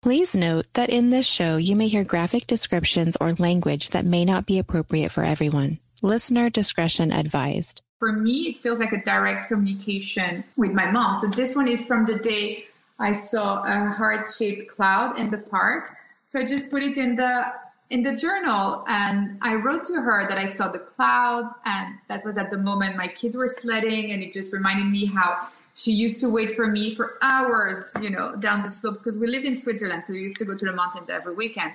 Please note that in this show, you may hear graphic descriptions or language that may not be appropriate for everyone. Listener discretion advised. For me, it feels like a direct communication with my mom. So this one is from the day I saw a heart-shaped cloud in the park. So I just put it in the journal, and I wrote to her that I saw the cloud, and that was at the moment my kids were sledding, and it just reminded me how she used to wait for me for hours, down the slopes, because we lived in Switzerland, so we used to go to the mountains every weekend.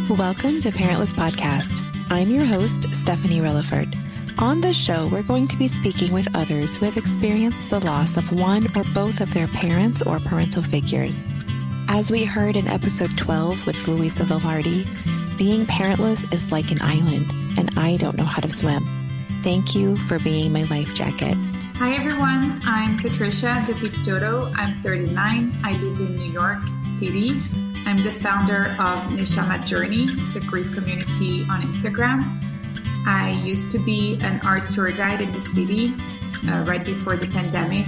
Welcome to Parentless Podcast. I'm your host, Stephanie Rilliford. On this show, we're going to be speaking with others who have experienced the loss of one or both of their parents or parental figures. As we heard in episode 12 with Louisa Velarde, being parentless is like an island, and I don't know how to swim. Thank you for being my life jacket. Hi everyone, I'm Patricia de Picciotto. I'm 39. I live in New York City. I'm the founder of Neshama Journey. It's a grief community on Instagram. I used to be an art tour guide in the city right before the pandemic.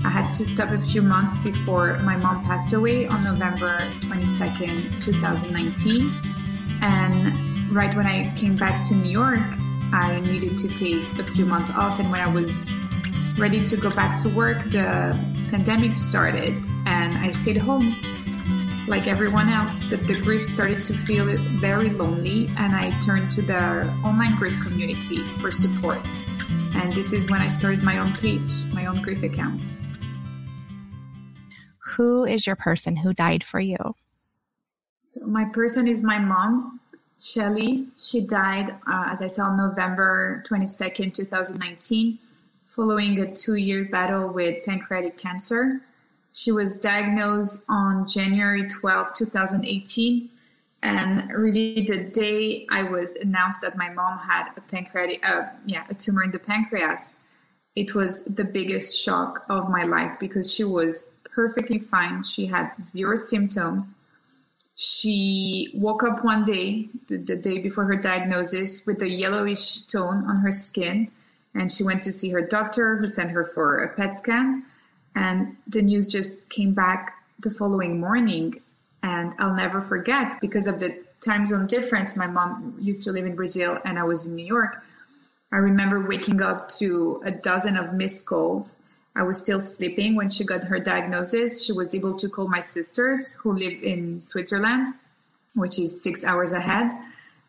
I had to stop a few months before my mom passed away on November 22nd, 2019. And right when I came back to New York, I needed to take a few months off. And when I was ready to go back to work, the pandemic started and I stayed home like everyone else, but the grief started to feel very lonely, and I turned to the online grief community for support. And this is when I started my own page, my own grief account. Who is your person who died for you? So my person is my mom, Shelly. She died, as I said, on November 22nd, 2019, following a 2-year battle with pancreatic cancer. She was diagnosed on January 12, 2018. And really the day I was announced that my mom had a tumor in the pancreas, it was the biggest shock of my life because she was perfectly fine. She had 0 symptoms. She woke up one day, the day before her diagnosis, with a yellowish tone on her skin. And she went to see her doctor, who sent her for a PET scan. And the news just came back the following morning. And I'll never forget, because of the time zone difference. My mom used to live in Brazil and I was in New York. I remember waking up to a dozen of missed calls. I was still sleeping when she got her diagnosis. She was able to call my sisters who live in Switzerland, which is 6 hours ahead.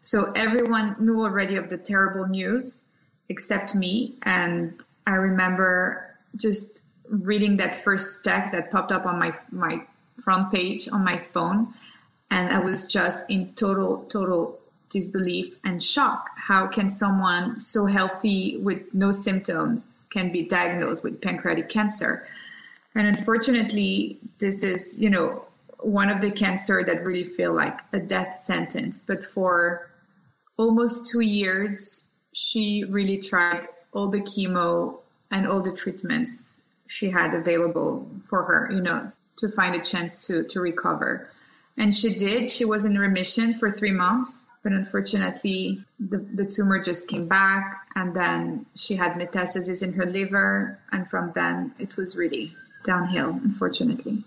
So everyone knew already of the terrible news except me. And I remember just reading that first text that popped up on my front page on my phone. And I was just in total disbelief and shock. How can someone so healthy with no symptoms can be diagnosed with pancreatic cancer? And unfortunately, this is, one of the cancer that really feel like a death sentence. But for almost 2 years, she really tried all the chemo and all the treatments she had available for her, to find a chance to recover. And she did. She was in remission for 3 months, but unfortunately the tumor just came back, and then she had metastasis in her liver. And from then it was really downhill, unfortunately.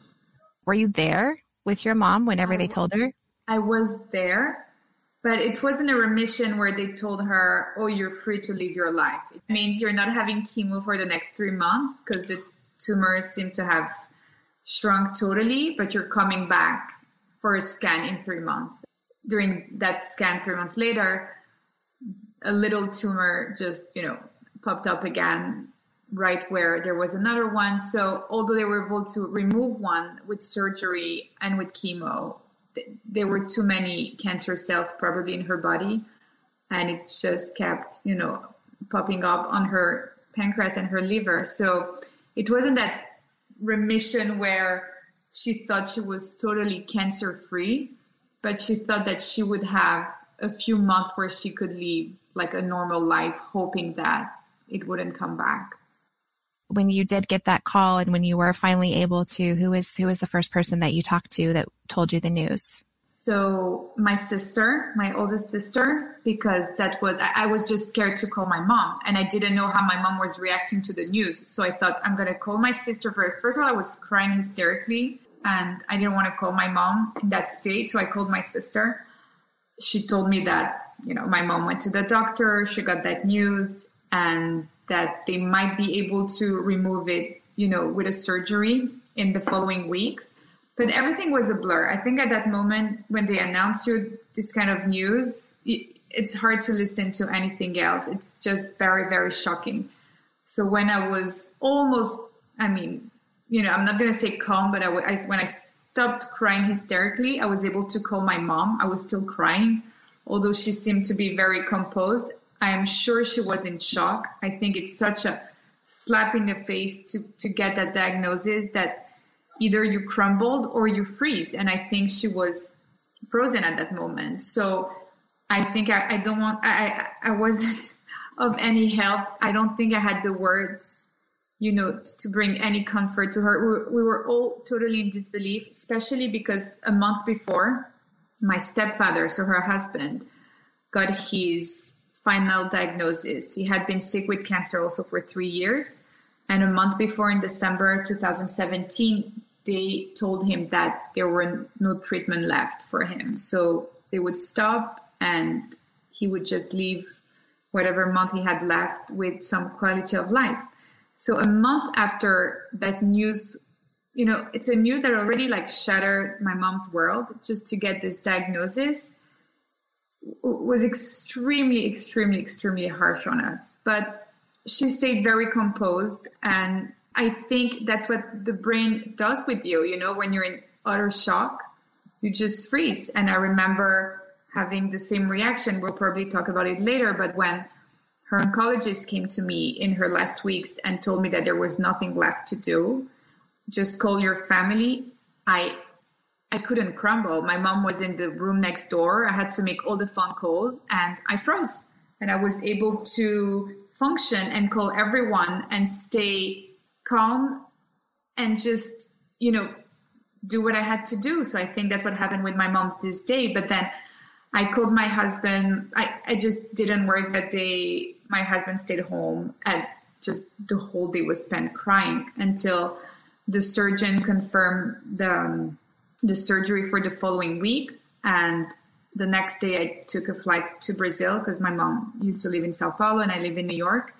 Were you there with your mom whenever they told her? I was there, but it wasn't a remission where they told her, oh, you're free to live your life. It means you're not having chemo for the next 3 months because the tumor seems to have shrunk totally, but you're coming back for a scan in 3 months. During that scan 3 months later, a little tumor just, popped up again right where there was another one. So although they were able to remove one with surgery and with chemo, there were too many cancer cells probably in her body. And it just kept, popping up on her pancreas and her liver. So it wasn't that remission where she thought she was totally cancer-free, but she thought that she would have a few months where she could live like a normal life, hoping that it wouldn't come back. When you did get that call and when you were finally able to, who was the first person that you talked to that told you the news? So my sister, my oldest sister, because I was just scared to call my mom, and I didn't know how my mom was reacting to the news. So I thought, I'm going to call my sister first. First of all, I was crying hysterically and I didn't want to call my mom in that state. So I called my sister. She told me that, my mom went to the doctor, she got that news, and that they might be able to remove it, with a surgery in the following week. But everything was a blur. I think at that moment when they announced you this kind of news, it's hard to listen to anything else. It's just very, very shocking. So when I was almost, I'm not going to say calm, but when I stopped crying hysterically, I was able to call my mom. I was still crying, although she seemed to be very composed. I am sure she was in shock. I think it's such a slap in the face to get that diagnosis that either you crumbled or you freeze. And I think she was frozen at that moment. So I think I wasn't of any help. I don't think I had the words, to bring any comfort to her. We were all totally in disbelief, especially because a month before, my stepfather, so her husband, got his final diagnosis. He had been sick with cancer also for 3 years. And a month before, in December 2017, they told him that there were no treatment left for him. So they would stop and he would just leave whatever month he had left with some quality of life. So a month after that news, it's a news that already shattered my mom's world. Just to get this diagnosis was extremely, extremely, extremely harsh on us. But she stayed very composed. And I think that's what the brain does with you. When you're in utter shock, you just freeze. And I remember having the same reaction. We'll probably talk about it later. But when her oncologist came to me in her last weeks and told me that there was nothing left to do, just call your family, I couldn't crumble. My mom was in the room next door. I had to make all the phone calls and I froze. And I was able to function and call everyone and stay calm and just, do what I had to do. So I think that's what happened with my mom this day. But then I called my husband. I just didn't work that day. My husband stayed home and just the whole day was spent crying until the surgeon confirmed the surgery for the following week. And the next day I took a flight to Brazil because my mom used to live in Sao Paulo and I live in New York.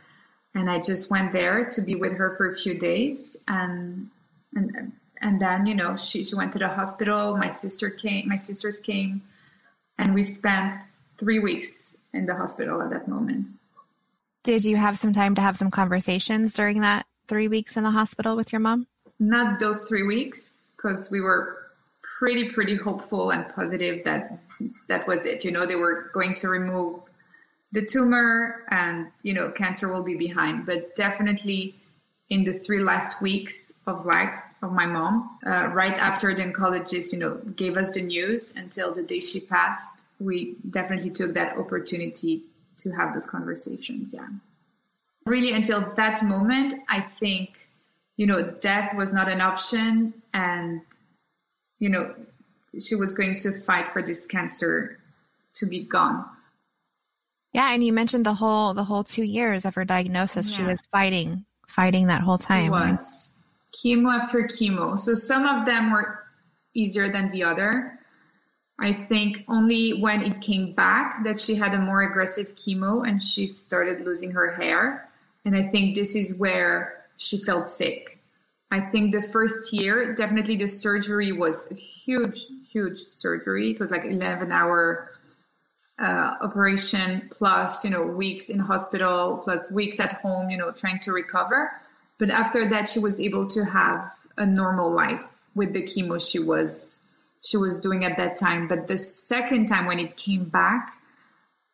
And I just went there to be with her for a few days. And then, she went to the hospital. My sisters came, and we've spent 3 weeks in the hospital at that moment. Did you have some time to have some conversations during that 3 weeks in the hospital with your mom? Not those 3 weeks, because we were pretty hopeful and positive that was it. They were going to remove the tumor and, cancer will be behind. But definitely in the 3 last weeks of life of my mom, right after the oncologist, gave us the news until the day she passed, we definitely took that opportunity to have those conversations. Yeah. Really until that moment, I think, death was not an option and, she was going to fight for this cancer to be gone. Yeah. And you mentioned the whole 2 years of her diagnosis. Yeah. She was fighting that whole time. It was chemo after chemo. So some of them were easier than the other. I think only when it came back that she had a more aggressive chemo and she started losing her hair. And I think this is where she felt sick. I think the first year, definitely the surgery was a huge surgery. It was 11-hour operation plus, weeks in hospital plus weeks at home, trying to recover. But after that, she was able to have a normal life with the chemo she was doing at that time. But the second time when it came back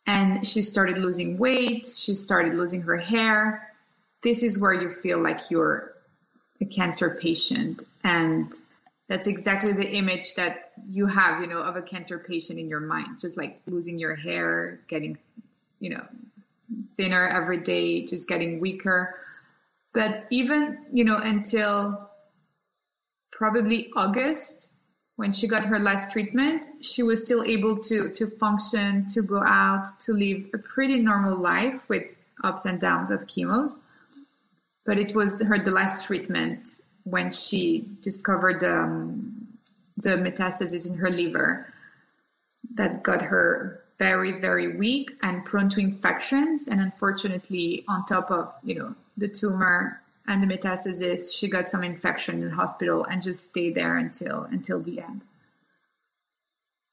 and she started losing weight, she started losing her hair, this is where you feel like you're a cancer patient. And that's exactly the image that you have, of a cancer patient in your mind, just losing your hair, getting, thinner every day, just getting weaker. But even, until probably August, when she got her last treatment, she was still able to function, to go out, to live a pretty normal life with ups and downs of chemos. But it was the last treatment when she discovered the metastasis in her liver that got her very, very weak and prone to infections. And unfortunately, on top of, the tumor and the metastasis, she got some infection in the hospital and just stayed there until the end.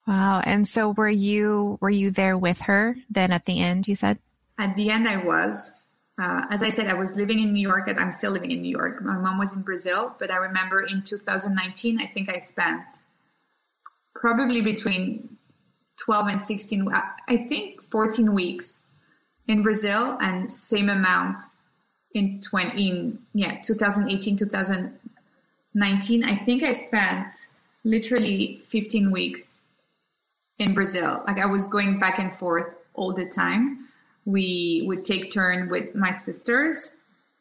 Wow. And so were you there with her then at the end, you said? At the end, I was. As I said, I was living in New York, and I'm still living in New York. My mom was in Brazil, but I remember in 2019, I think I spent probably between 12 and 16, I think 14 weeks in Brazil, and same amount in 2018, 2019. I think I spent literally 15 weeks in Brazil. Like, I was going back and forth all the time. We would take turn with my sisters,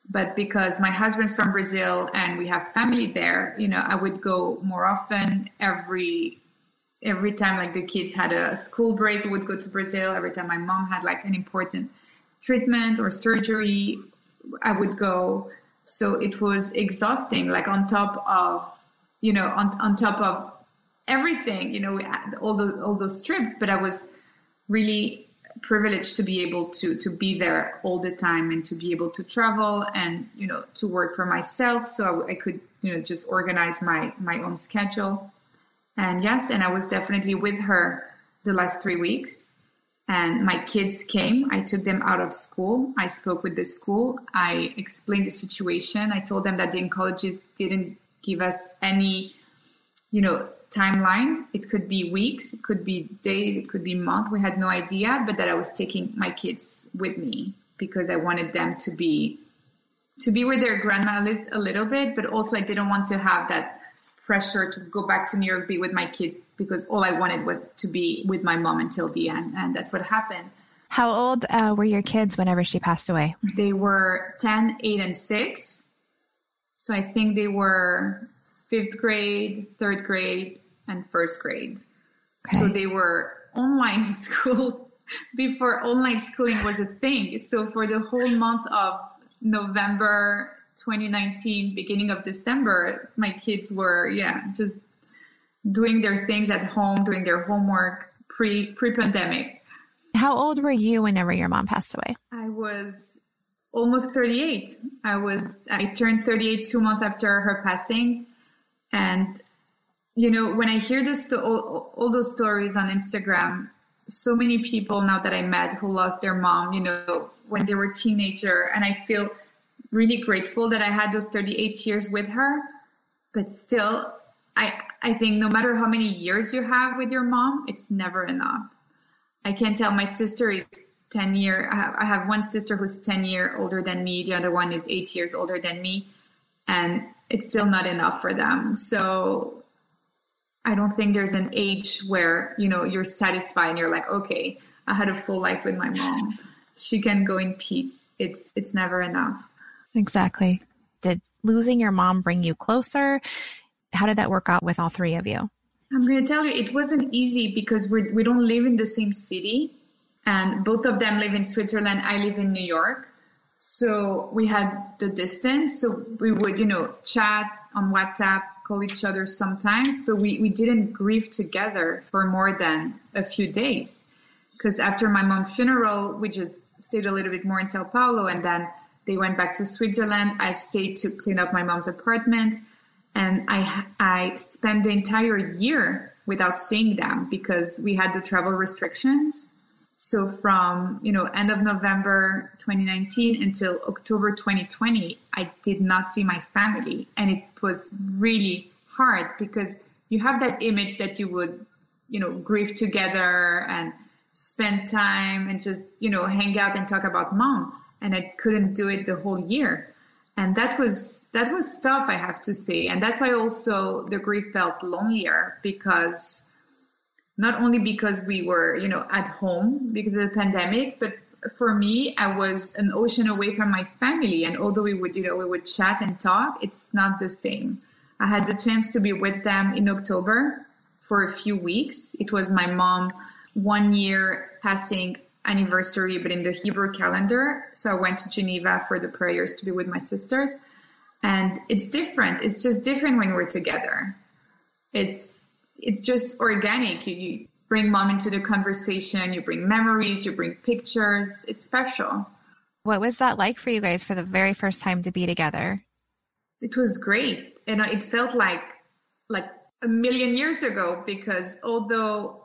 but because my husband's from Brazil and we have family there, I would go more often. Every time like the kids had a school break, we would go to Brazil. Every time my mom had like an important treatment or surgery, I would go. So it was exhausting, like on top of, on top of everything, we had all those trips, but I was really privileged to be able to be there all the time and to be able to travel and, to work for myself. So I could, just organize my own schedule. And yes, and I was definitely with her the last 3 weeks. And my kids came. I took them out of school. I spoke with the school. I explained the situation. I told them that the oncologist didn't give us any, timeline. It could be weeks, it could be days, it could be months. We had no idea, but that I was taking my kids with me because I wanted them to be with their grandmothers a little bit, but also I didn't want to have that pressure to go back to New York, be with my kids, because all I wanted was to be with my mom until the end. And that's what happened. How old were your kids whenever she passed away? They were 10, 8, and 6. So I think they were 5th grade, 3rd grade, and 1st grade. Okay. So they were online school before online schooling was a thing. So for the whole month of November 2019, beginning of December, my kids were, just doing their things at home, doing their homework pre-pandemic. How old were you whenever your mom passed away? I was almost 38. I turned 38 2 months after her passing. And when I hear all those stories on Instagram, so many people now that I met who lost their mom, when they were teenager, and I feel really grateful that I had those 38 years with her. But still, I think no matter how many years you have with your mom, it's never enough. I can tell my sister is 10 years. I have one sister who's 10 years older than me. The other one is 8 years older than me. And it's still not enough for them. So I don't think there's an age where, you're satisfied and you're like, okay, I had a full life with my mom. She can go in peace. It's never enough. Exactly. Did losing your mom bring you closer? How did that work out with all three of you? I'm going to tell you, it wasn't easy because we don't live in the same city. And both of them live in Switzerland. I live in New York. So we had the distance. So we would, chat on WhatsApp, call each other sometimes, but we didn't grieve together for more than a few days. Because after my mom's funeral, we just stayed a little bit more in Sao Paulo, and then they went back to Switzerland. I stayed to clean up my mom's apartment, and I spent the entire year without seeing them because we had the travel restrictions. So from, end of November 2019 until October 2020, I did not see my family. And it was really hard because you have that image that you would, grieve together and spend time and just, hang out and talk about mom. And I couldn't do it the whole year. And that was tough, I have to say. And that's why also the grief felt lonelier, because not only because we were, at home because of the pandemic, but for me, I was an ocean away from my family. And although we would chat and talk, it's not the same. I had the chance to be with them in October for a few weeks. It was my mom 1 year passing anniversary, but in the Hebrew calendar. So I went to Geneva for the prayers to be with my sisters. And it's different. It's just different when we're together. It's it's just organic. You bring mom into the conversation, you bring memories, you bring pictures. It's special. What was that like for you guys for the very first time to be together? It was great. And it felt like a million years ago, because although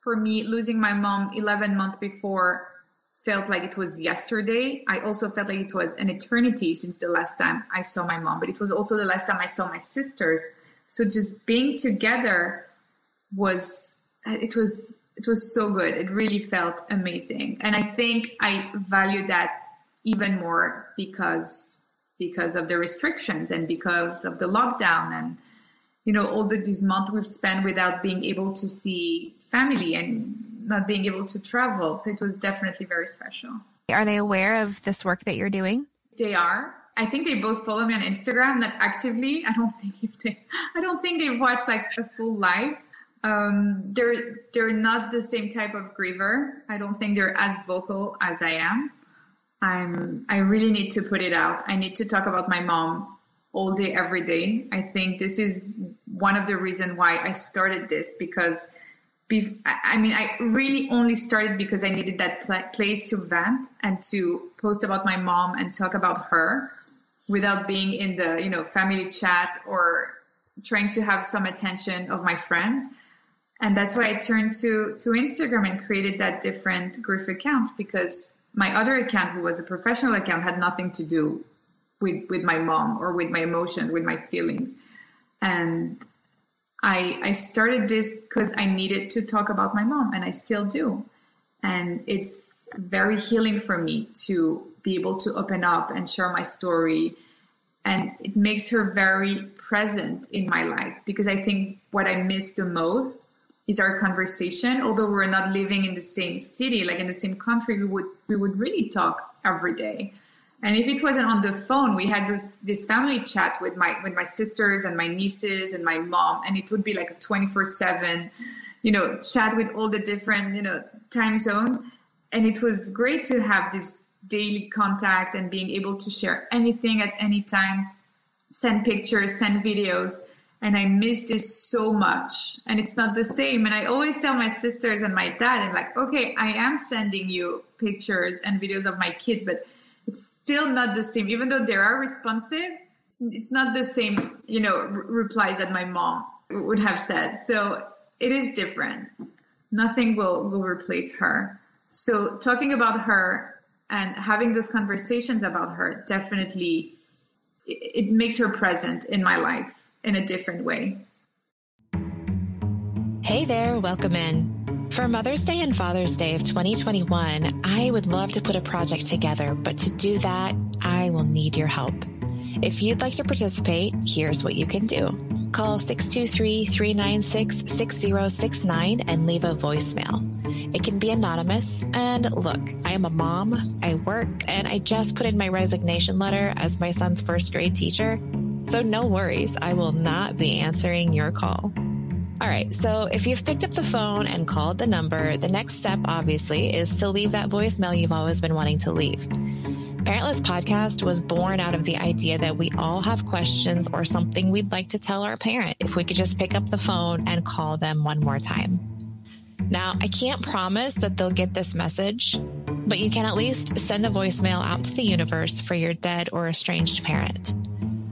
for me, losing my mom 11 months before felt like it was yesterday, I also felt like it was an eternity since the last time I saw my mom. But it was also the last time I saw my sisters. So just being together was so good. It really felt amazing. And I think I value that even more because of the restrictions and because of the lockdown and, all these months we've spent without being able to see family and not being able to travel. So it was definitely very special. Are they aware of this work that you're doing? They are. I think they both follow me on Instagram, not actively. I don't think they've watched like a full live. They're not the same type of griever. I don't think they're as vocal as I am. I really need to put it out. I need to talk about my mom all day, every day. I think this is one of the reasons why I started this, because I really only started because I needed that place to vent and to post about my mom and talk about her without being in the, family chat or trying to have some attention of my friends. And that's why I turned to Instagram and created that different grief account, because my other account, who was a professional account, had nothing to do with my mom or with my emotions, with my feelings. And I started this because I needed to talk about my mom, and I still do. And it's very healing for me to be able to open up and share my story. And it makes her very present in my life, because I think what I miss the most is our conversation. Although we're not living in the same city, like in the same country, we would really talk every day. And if it wasn't on the phone, we had this family chat with my sisters and my nieces and my mom, and it would be like a 24/7, chat with all the different, time zone. And it was great to have this daily contact and being able to share anything at any time, send pictures, send videos. And I miss this so much. And it's not the same. And I always tell my sisters and my dad, I'm like, okay, I am sending you pictures and videos of my kids, but it's still not the same. Even though they are responsive, it's not the same, replies that my mom would have said. So it is different. Nothing will replace her. So talking about her and having those conversations about her, definitely it makes her present in my life in a different way. Hey there, welcome in. For Mother's Day and Father's Day of 2021, I would love to put a project together, but to do that, I will need your help. If you'd like to participate, here's what you can do. Call 623-396-6069 and leave a voicemail. It can be anonymous. And look, I am a mom, I work, and I just put in my resignation letter as my son's first grade teacher. So no worries, I will not be answering your call. All right, so if you've picked up the phone and called the number, the next step, obviously, is to leave that voicemail you've always been wanting to leave. Parentless Podcast was born out of the idea that we all have questions or something we'd like to tell our parent if we could just pick up the phone and call them one more time. Now, I can't promise that they'll get this message, but you can at least send a voicemail out to the universe for your dead or estranged parent.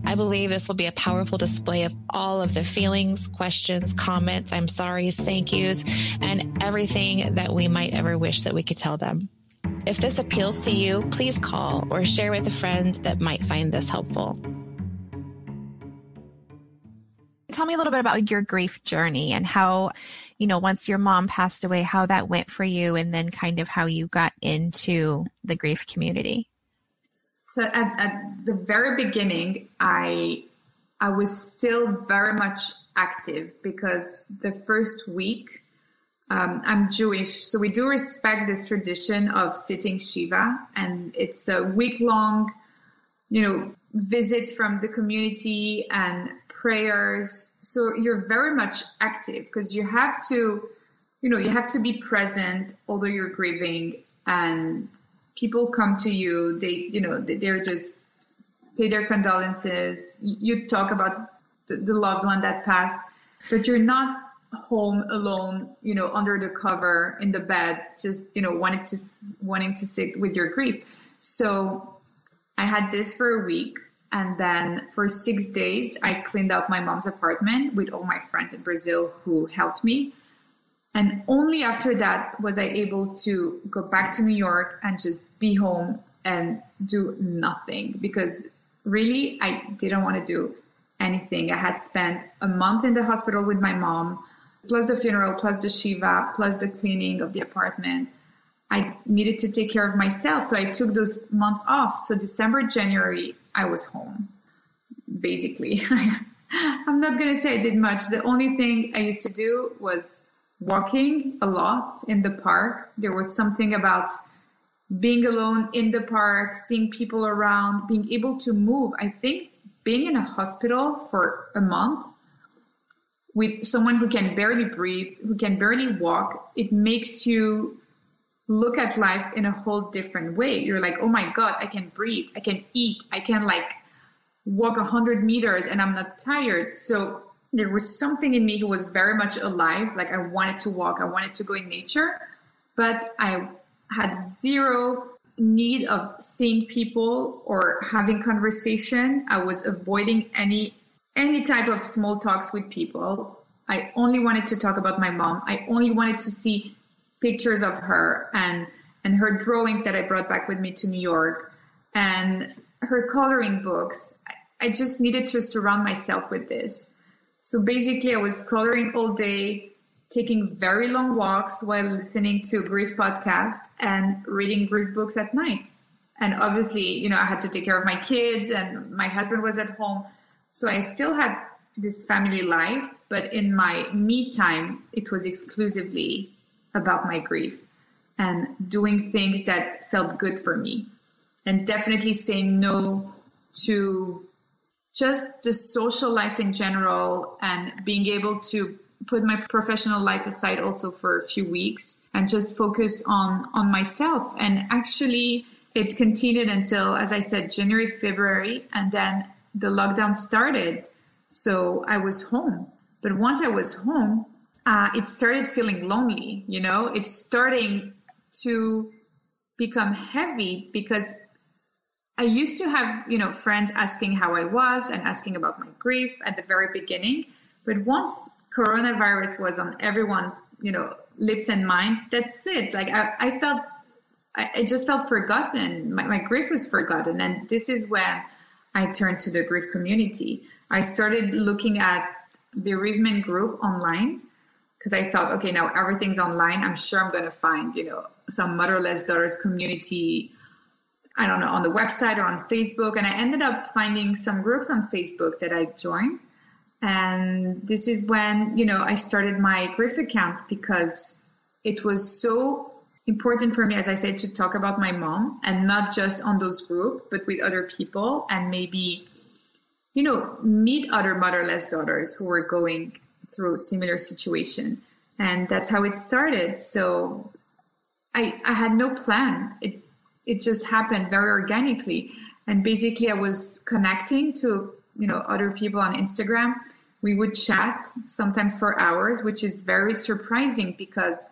I believe this will be a powerful display of all of the feelings, questions, comments, I'm sorry's, thank yous, and everything that we might ever wish that we could tell them. If this appeals to you, please call or share with a friend that might find this helpful. Tell me a little bit about your grief journey and how, once your mom passed away, how that went for you, and then kind of how you got into the grief community. So at the very beginning, I was still very much active, because the first week, I'm Jewish, so we do respect this tradition of sitting Shiva, and it's a week-long, visits from the community and prayers. So you're very much active, because you have to be present, although you're grieving, and people come to you, they're just pay their condolences. You talk about the loved one that passed, but you're not home alone, under the cover in the bed, just, wanting to sit with your grief. So I had this for a week. And then for 6 days, I cleaned out my mom's apartment with all my friends in Brazil who helped me. And only after that was I able to go back to New York and just be home and do nothing, because really I didn't want to do anything. I had spent a month in the hospital with my mom, plus the funeral, plus the Shiva, plus the cleaning of the apartment. I needed to take care of myself. So I took those months off. So December, January, I was home, basically. I'm not going to say I did much. The only thing I used to do was walking a lot in the park. There was something about being alone in the park, seeing people around, being able to move. I think being in a hospital for a month with someone who can barely breathe, who can barely walk, it makes you look at life in a whole different way. You're like, oh my God, I can breathe, I can eat, I can walk 100 meters and I'm not tired. So there was something in me who was very much alive. I wanted to walk, I wanted to go in nature, but I had zero need of seeing people or having conversation. I was avoiding any type of small talks with people. I only wanted to talk about my mom. I only wanted to see pictures of her and her drawings that I brought back with me to New York and her coloring books. I just needed to surround myself with this. So basically I was coloring all day, taking very long walks while listening to grief podcast and reading grief books at night. And obviously, I had to take care of my kids and my husband was at home. So I still had this family life, but in my me time, it was exclusively about my grief and doing things that felt good for me, and definitely saying no to just the social life in general, and being able to put my professional life aside also for a few weeks and just focus on myself. And actually it continued until, as I said, January, February, and then the lockdown started. So I was home. But once I was home, it started feeling lonely, it's starting to become heavy, because I used to have, friends asking how I was and asking about my grief at the very beginning. But once coronavirus was on everyone's, lips and minds, that's it. I just felt forgotten. My grief was forgotten. And this is when I turned to the grief community. I started looking at bereavement group online, because I thought, okay, now everything's online. I'm sure I'm going to find, some motherless daughters community, I don't know, on the website or on Facebook. And I ended up finding some groups on Facebook that I joined. And this is when, I started my grief account, because it was so important for me, as I said, to talk about my mom, and not just on those groups, but with other people, and maybe, meet other motherless daughters who were going through a similar situation. And that's how it started. So I had no plan. It just happened very organically. And basically I was connecting to, other people on Instagram. We would chat sometimes for hours, which is very surprising, because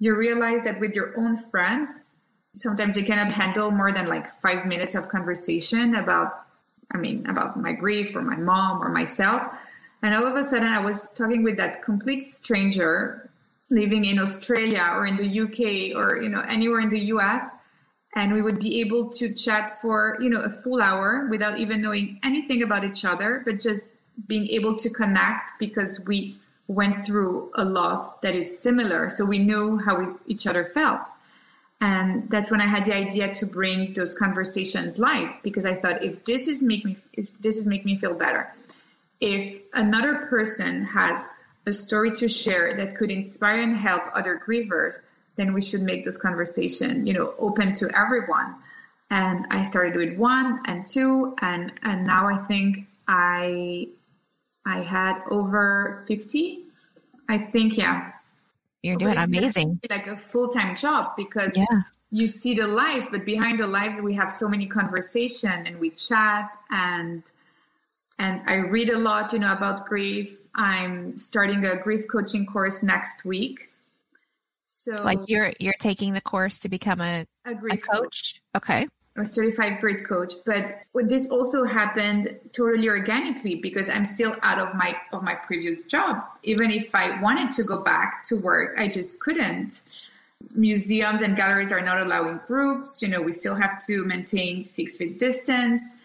you realize that with your own friends, sometimes you cannot handle more than 5 minutes of conversation about my grief or my mom or myself. And all of a sudden I was talking with that complete stranger living in Australia or in the UK or, anywhere in the US. And we would be able to chat for, a full hour without even knowing anything about each other, but just being able to connect because we went through a loss that is similar. So we knew how each other felt. And that's when I had the idea to bring those conversations live, because I thought, if this is make me feel better, if another person has a story to share that could inspire and help other grievers, then we should make this conversation, open to everyone. And I started with 1 and 2, and now I think I had over 50. I think, yeah. You're doing amazing. Like a full-time job, because you see the lives, but behind the lives, we have so many conversations and we chat, and I read a lot, about grief. I'm starting a grief coaching course next week. So like you're taking the course to become a grief coach? Okay. A certified grief coach. But this also happened totally organically because I'm still out of my previous job. Even if I wanted to go back to work, I just couldn't. Museums and galleries are not allowing groups. We still have to maintain 6 feet distance.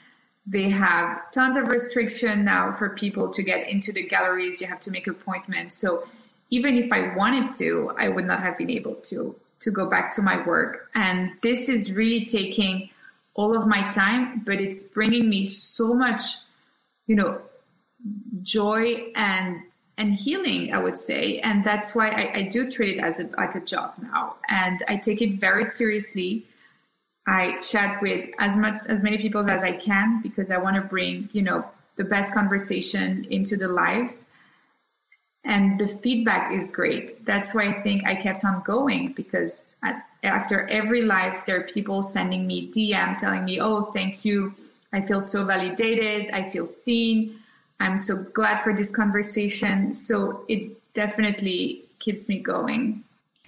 They have tons of restriction now for people to get into the galleries. You have to make appointments. So even if I wanted to, I would not have been able to go back to my work. And this is really taking all of my time, but it's bringing me so much, joy and healing, I would say. And that's why I do treat it as like a job now. And I take it very seriously. I chat with as many people as I can because I want to bring, the best conversation into the lives. And the feedback is great. That's why I think I kept on going because after every live, there are people sending me DM telling me, oh, thank you. I feel so validated. I feel seen. I'm so glad for this conversation. So it definitely keeps me going.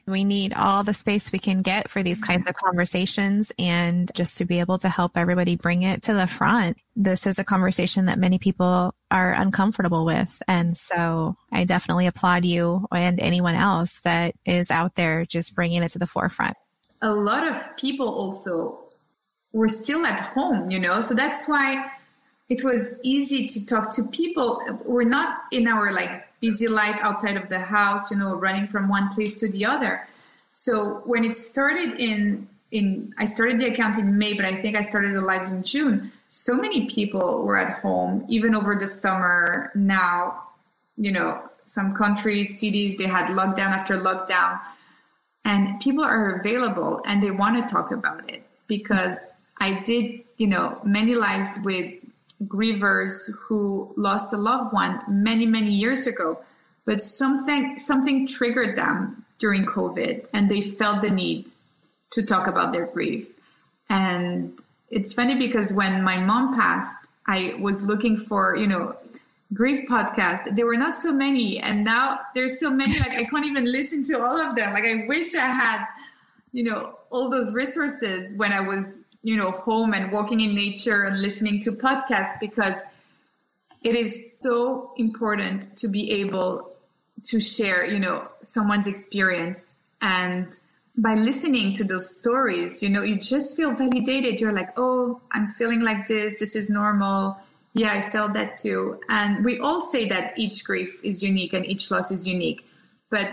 We need all the space we can get for these kinds of conversations and just to be able to help everybody bring it to the front. This is a conversation that many people are uncomfortable with. And so I definitely applaud you and anyone else that is out there just bringing it to the forefront. A lot of people also were still at home, so that's why it was easy to talk to people. We're not in our busy life outside of the house, running from one place to the other. So when it started I started the account in May, but I think I started the lives in June. So many people were at home, even over the summer. Now, some countries, cities, they had lockdown after lockdown, and people are available and they want to talk about it because I did, many lives with grievers who lost a loved one many, many years ago, but something triggered them during COVID and they felt the need to talk about their grief. And it's funny because when my mom passed, I was looking for, grief podcasts. There were not so many. And now there's so many, I can't even listen to all of them. I wish I had, all those resources when I was home and walking in nature and listening to podcasts, because it is so important to be able to share, someone's experience. And by listening to those stories, you just feel validated. You're like, oh, I'm feeling like this. This is normal. Yeah, I felt that too. And we all say that each grief is unique and each loss is unique. But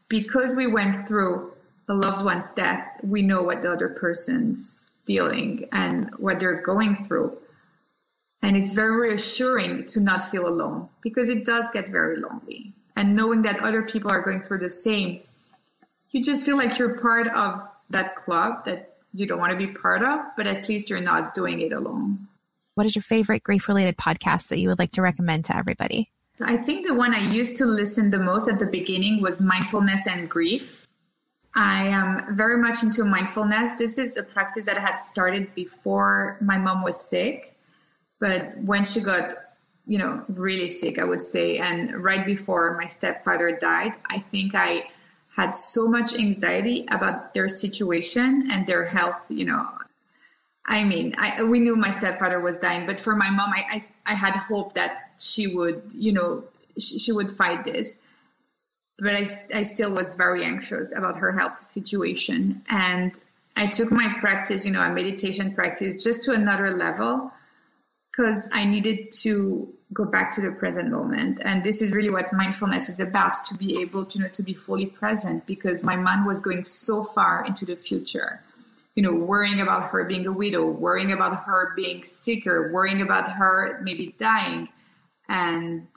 because we went through a loved one's death, we know what the other person's feeling and what they're going through. And it's very reassuring to not feel alone because it does get very lonely. And knowing that other people are going through the same, you just feel like you're part of that club that you don't want to be part of, but at least you're not doing it alone. What is your favorite grief-related podcast that you would like to recommend to everybody? I think the one I used to listen the most at the beginning was Mindfulness and Grief. I am very much into mindfulness. This is a practice that I had started before my mom was sick, but when she got, really sick, I would say, and right before my stepfather died, I think I had so much anxiety about their situation and their health. We knew my stepfather was dying, but for my mom, I had hope that she would, she would fight this. But I still was very anxious about her health situation. And I took my practice, a meditation practice, just to another level because I needed to go back to the present moment. And this is really what mindfulness is about, to be able to be fully present, because my mind was going so far into the future, worrying about her being a widow, worrying about her being sicker, worrying about her maybe dying. And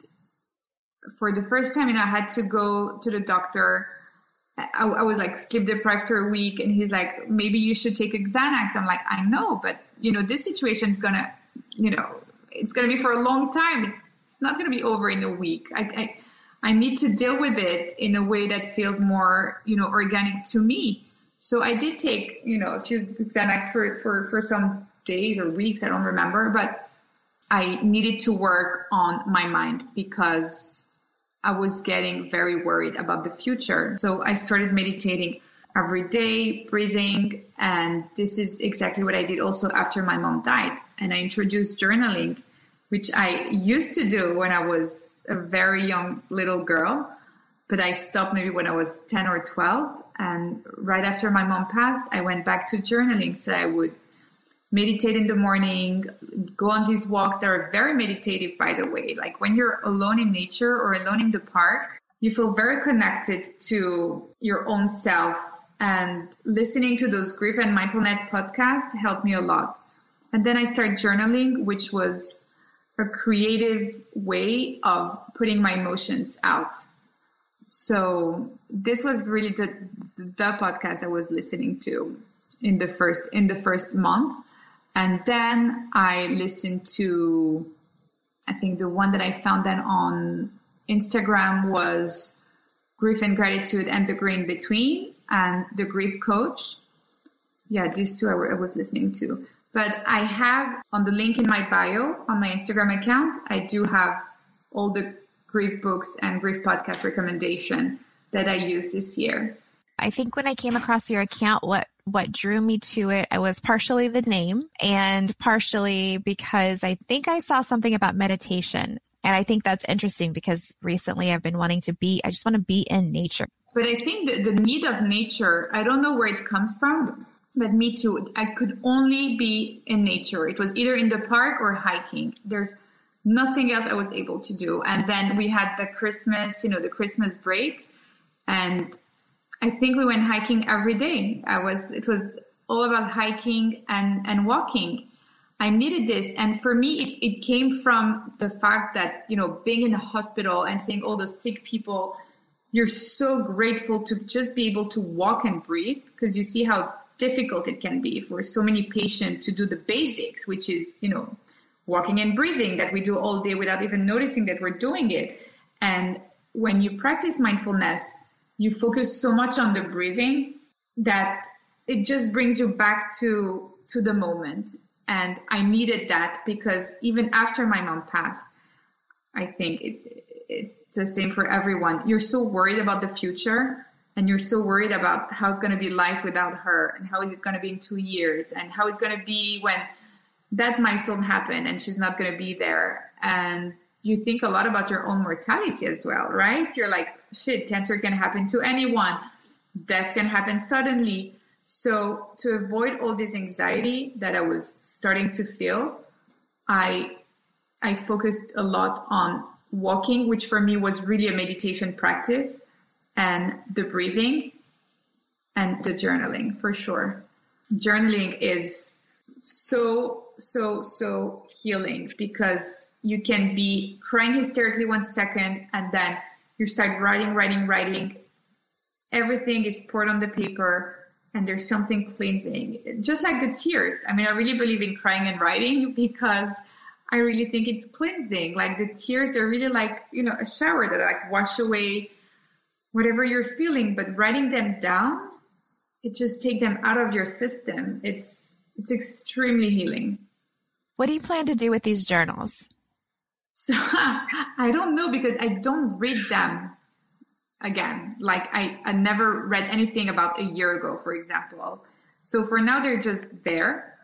for the first time, I had to go to the doctor. I was sleep deprived for a week, and he's like, maybe you should take a Xanax. I'm like, I know, but this situation is gonna, it's gonna be for a long time. It's not gonna be over in a week. I need to deal with it in a way that feels more, organic to me. So I did take, a few Xanax for some days or weeks. I don't remember, but I needed to work on my mind because I was getting very worried about the future. So I started meditating every day, breathing. And this is exactly what I did also after my mom died. And I introduced journaling, which I used to do when I was a very young little girl. But I stopped maybe when I was 10 or 12. And right after my mom passed, I went back to journaling. So I would meditate in the morning, go on these walks that are very meditative, by the way. Like when you're alone in nature or alone in the park, you feel very connected to your own self. And listening to those grief and mindfulness podcasts helped me a lot. And then I started journaling, which was a creative way of putting my emotions out. So this was really the podcast I was listening to in the first month. And then I listened to, I think the one that I found then on Instagram was Grief and Gratitude and the Green Between and the Grief Coach. Yeah, these two I was listening to. But I have on the link in my bio on my Instagram account, I do have all the grief books and grief podcast recommendation that I used this year. I think when I came across your account, what drew me to it, I was partially the name and partially because I think I saw something about meditation. And I think that's interesting because recently I've been wanting to I just want to be in nature. But I think the need of nature, I don't know where it comes from, but me too. I could only be in nature. It was either in the park or hiking. There's nothing else I was able to do. And then we had the Christmas break. And I think we went hiking every day. It was all about hiking and walking. I needed this. And for me, it came from the fact that, being in a hospital and seeing all those sick people, you're so grateful to just be able to walk and breathe because you see how difficult it can be for so many patients to do the basics, which is, walking and breathing that we do all day without even noticing that we're doing it. And when you practice mindfulness, you focus so much on the breathing that it just brings you back to the moment. And I needed that because even after my mom passed, I think it's the same for everyone. You're so worried about the future and you're so worried about how it's going to be life without her and how is it going to be in 2 years and how it's going to be when that milestone happened and she's not going to be there. And you think a lot about your own mortality as well, right? You're like, shit, cancer can happen to anyone. Death can happen suddenly. So to avoid all this anxiety that I was starting to feel, I focused a lot on walking, which for me was really a meditation practice, and the breathing and the journaling for sure. Journaling is so healing because you can be crying hysterically 1 second and then you start writing. Everything is poured on the paper and there's something cleansing, just like the tears. I mean, I really believe in crying and writing because I really think it's cleansing. Like the tears, they're really like, a shower that like wash away whatever you're feeling, but writing them down, it just takes them out of your system. It's extremely healing. What do you plan to do with these journals? So I don't know because I don't read them again. Like I never read anything about a year ago, for example. So for now, they're just there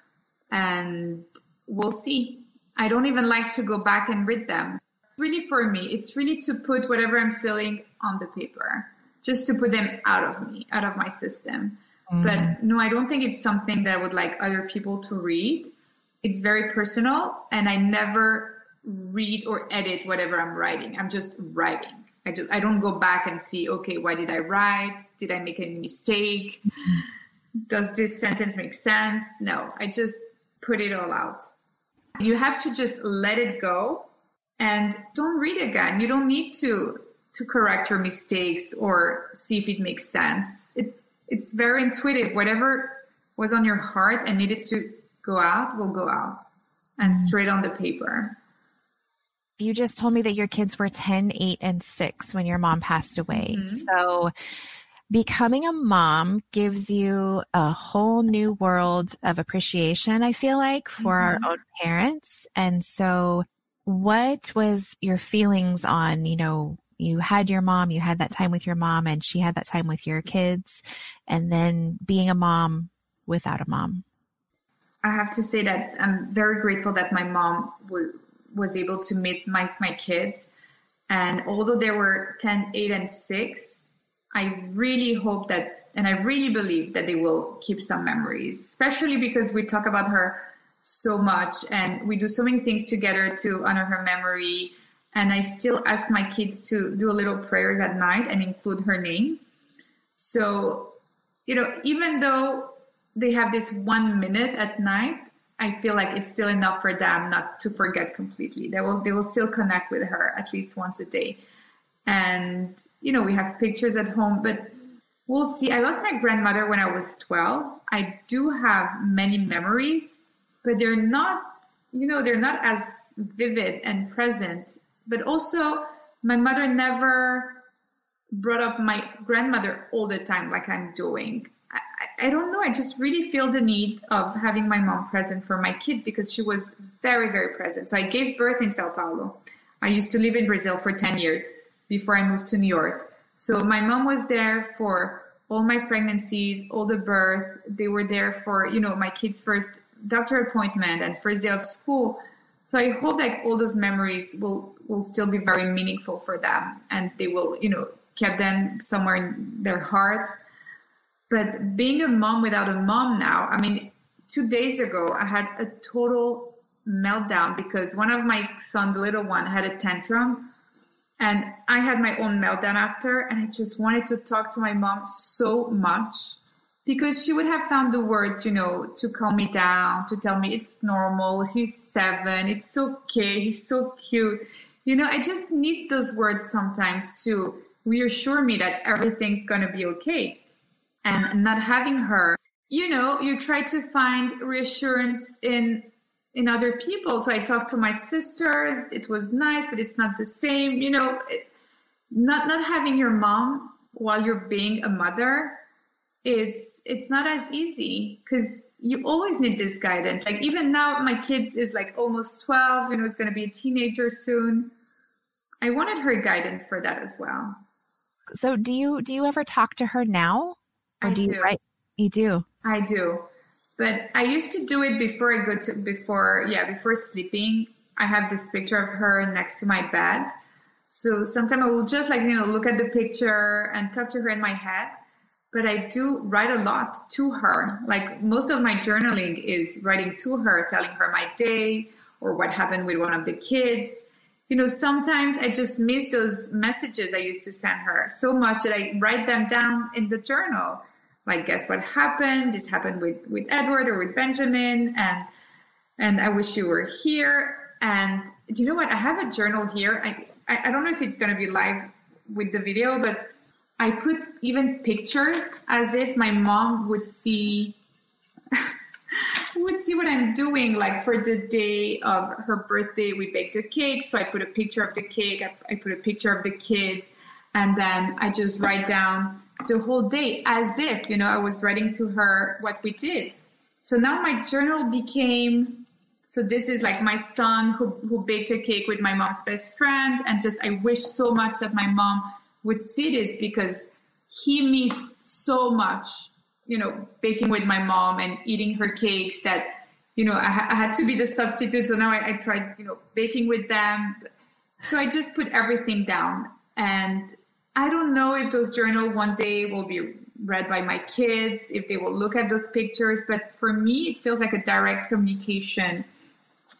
and we'll see. I don't even like to go back and read them. Really for me, it's really to put whatever I'm feeling on the paper, just to put them out of me, out of my system. But no, I don't think it's something that I would like other people to read. It's very personal and I never read or edit whatever I'm writing. I'm just writing. I don't go back and see, okay, why did I write? Did I make any mistake? Does this sentence make sense? No, I just put it all out. You have to just let it go and don't read again. You don't need to correct your mistakes or see if it makes sense. It's very intuitive. Whatever was on your heart and needed to go out will go out and straight on the paper. You just told me that your kids were 10, 8, and 6 when your mom passed away. Mm-hmm. So becoming a mom gives you a whole new world of appreciation, I feel like, for our own parents. And so what was your feelings on, you had your mom, you had that time with your mom, and she had that time with your kids, and then being a mom without a mom? I have to say that I'm very grateful that my mom was able to meet my kids. And although they were 10, 8, and 6, I really hope that, and I really believe that they will keep some memories, especially because we talk about her so much and we do so many things together to honor her memory. And I still ask my kids to do a little prayers at night and include her name. So, even though they have this 1 minute at night, I feel like it's still enough for them not to forget completely. They will still connect with her at least once a day. And, we have pictures at home, but we'll see. I lost my grandmother when I was 12. I do have many memories, but they're not as vivid and present. But also, my mother never brought up my grandmother all the time like I'm doing. I don't know. I just really feel the need of having my mom present for my kids because she was very, very present. So I gave birth in Sao Paulo. I used to live in Brazil for 10 years before I moved to New York. So my mom was there for all my pregnancies, all the birth. They were there for, my kids' first doctor appointment and first day of school. So I hope that all those memories will still be very meaningful for them and they will, keep them somewhere in their hearts. But being a mom without a mom now, 2 days ago, I had a total meltdown because one of my son, the little one, had a tantrum. And I had my own meltdown after. And I just wanted to talk to my mom so much because she would have found the words, to calm me down, to tell me it's normal. He's 7. It's okay. He's so cute. I just need those words sometimes to reassure me that everything's going to be okay. And not having her, you try to find reassurance in other people. So I talked to my sisters. It was nice, but it's not the same. Not having your mom while you're being a mother, it's not as easy because you always need this guidance. Like even now, my kids is like almost 12. It's going to be a teenager soon. I wanted her guidance for that as well. So do you ever talk to her now? Or do you write? You do. I do. But I used to do it before sleeping. I have this picture of her next to my bed. So sometimes I will just look at the picture and talk to her in my head. But I do write a lot to her. Like most of my journaling is writing to her, telling her my day or what happened with one of the kids. Sometimes I just miss those messages I used to send her so much that I write them down in the journal. Like, guess what happened? This happened with Edward or with Benjamin. And I wish you were here. And you know what? I have a journal here. I don't know if it's going to be live with the video, but I put even pictures as if my mom would see what I'm doing. Like for the day of her birthday, we baked a cake. So I put a picture of the cake. I put a picture of the kids. And then I just write down the whole day as if, I was writing to her what we did. So now my journal became, so this is like my son who baked a cake with my mom's best friend. And just, I wish so much that my mom would see this because he missed so much, baking with my mom and eating her cakes that, I had to be the substitute. So now I tried, baking with them. So I just put everything down. And I don't know if those journals one day will be read by my kids, if they will look at those pictures. But for me, it feels like a direct communication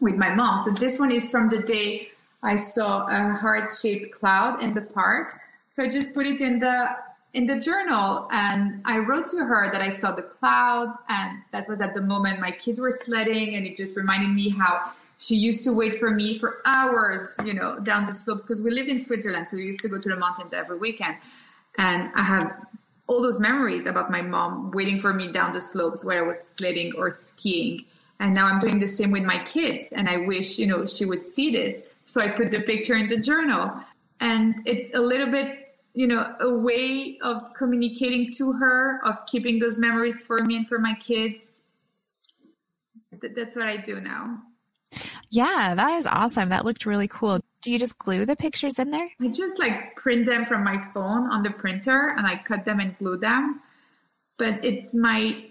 with my mom. So this one is from the day I saw a heart-shaped cloud in the park. So I just put it in the journal, and I wrote to her that I saw the cloud, and that was at the moment my kids were sledding, and it just reminded me how she used to wait for me for hours, down the slopes, because we lived in Switzerland, so we used to go to the mountains every weekend. And I have all those memories about my mom waiting for me down the slopes where I was sledding or skiing. And now I'm doing the same with my kids, and I wish, she would see this. So I put the picture in the journal, and it's a little bit, a way of communicating to her, of keeping those memories for me and for my kids. That's what I do now. Yeah, that is awesome. That looked really cool. Do you just glue the pictures in there? I just like print them from my phone on the printer and I cut them and glue them. But it's my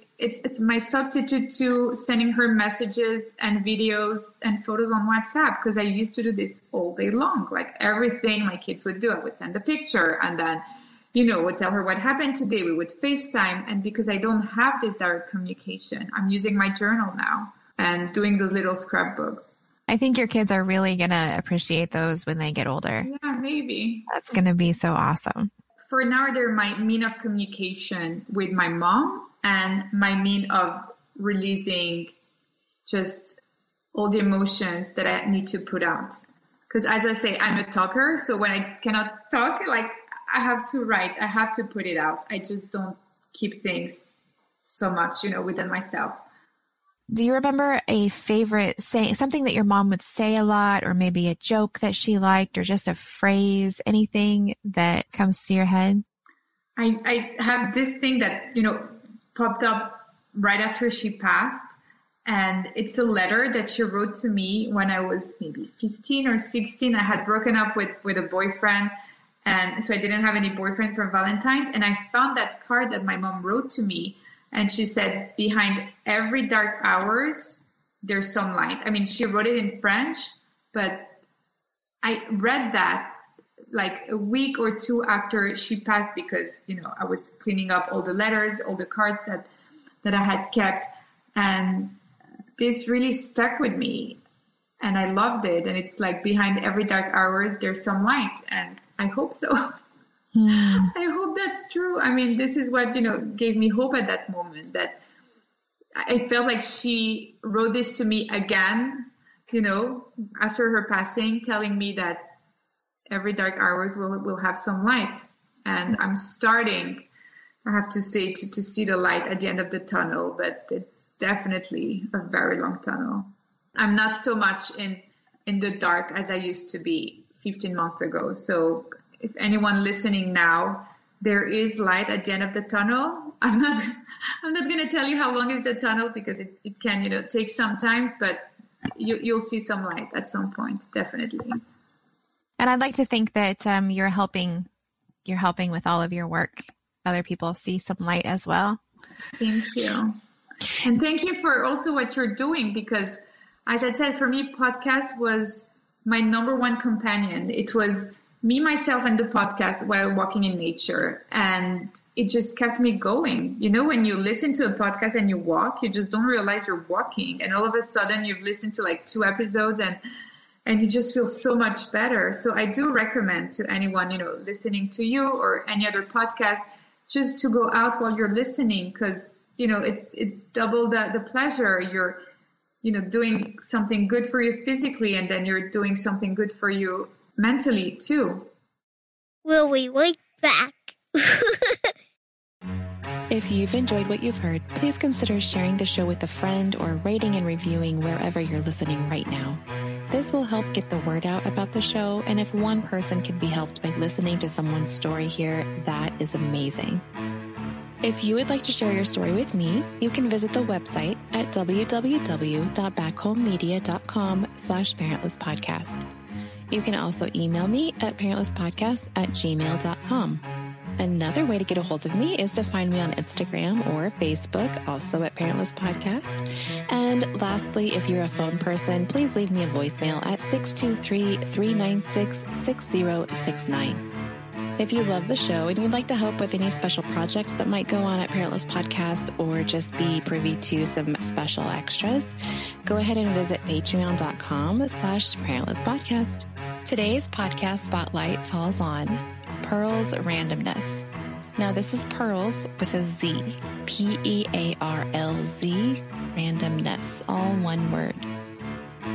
substitute to sending her messages and videos and photos on WhatsApp, because I used to do this all day long. Like everything my kids would do, I would send a picture and then, would tell her what happened today. We would FaceTime. And because I don't have this direct communication, I'm using my journal now and doing those little scrapbooks. I think your kids are really going to appreciate those when they get older. Yeah, maybe. That's going to be so awesome. For now, they're my mean of communication with my mom and my mean of releasing just all the emotions that I need to put out. Because as I say, I'm a talker. So when I cannot talk, like I have to write, I have to put it out. I just don't keep things so much, within myself. Do you remember a favorite saying, something that your mom would say a lot, or maybe a joke that she liked, or just a phrase, anything that comes to your head? I have this thing that, popped up right after she passed. And it's a letter that she wrote to me when I was maybe 15 or 16. I had broken up with a boyfriend. And so I didn't have any boyfriend for Valentine's. And I found that card that my mom wrote to me. And she said, behind every dark hours, there's some light. I mean, she wrote it in French, but I read that like a week or two after she passed, because, I was cleaning up all the letters, all the cards that I had kept. And this really stuck with me and I loved it. And it's like, behind every dark hours, there's some light. And I hope so. I hope that's true. I mean, this is what, gave me hope at that moment, that I felt like she wrote this to me again, after her passing, telling me that every dark hours will have some light. And I'm starting, I have to say, to see the light at the end of the tunnel, but it's definitely a very long tunnel. I'm not so much in the dark as I used to be 15 months ago. So if anyone listening now, there is light at the end of the tunnel. I'm not going to tell you how long is the tunnel, because it can, take some time, but you'll see some light at some point, definitely. And I'd like to think that you're helping with all of your work, other people see some light as well. Thank you. And thank you for also what you're doing, because as I said, for me, podcast was my number one companion. It was me, myself, and the podcast while walking in nature. And it just kept me going. When you listen to a podcast and you walk, you just don't realize you're walking. And all of a sudden you've listened to like 2 episodes and you just feel so much better. So I do recommend to anyone, listening to you or any other podcast, just to go out while you're listening, because, it's double the pleasure. You're, doing something good for you physically, and then you're doing something good for you mentally too. We'll be right back. If you've enjoyed what you've heard, please consider sharing the show with a friend or rating and reviewing wherever you're listening right now. This will help get the word out about the show, and if one person can be helped by listening to someone's story here, that is amazing. If you would like to share your story with me, you can visit the website at www.backhomemedia.com/parentlesspodcast. You can also email me at parentlesspodcast@gmail.com. Another way to get a hold of me is to find me on Instagram or Facebook, also at Parentless Podcast. And lastly, if you're a phone person, please leave me a voicemail at 623-396-6069. If you love the show and you'd like to help with any special projects that might go on at Parentless Podcast, or just be privy to some special extras, go ahead and visit patreon.com/parentlesspodcast. Today's podcast spotlight falls on Pearl's randomness. Now, this is Pearl's with a Z, Pearlz, randomness, all one word.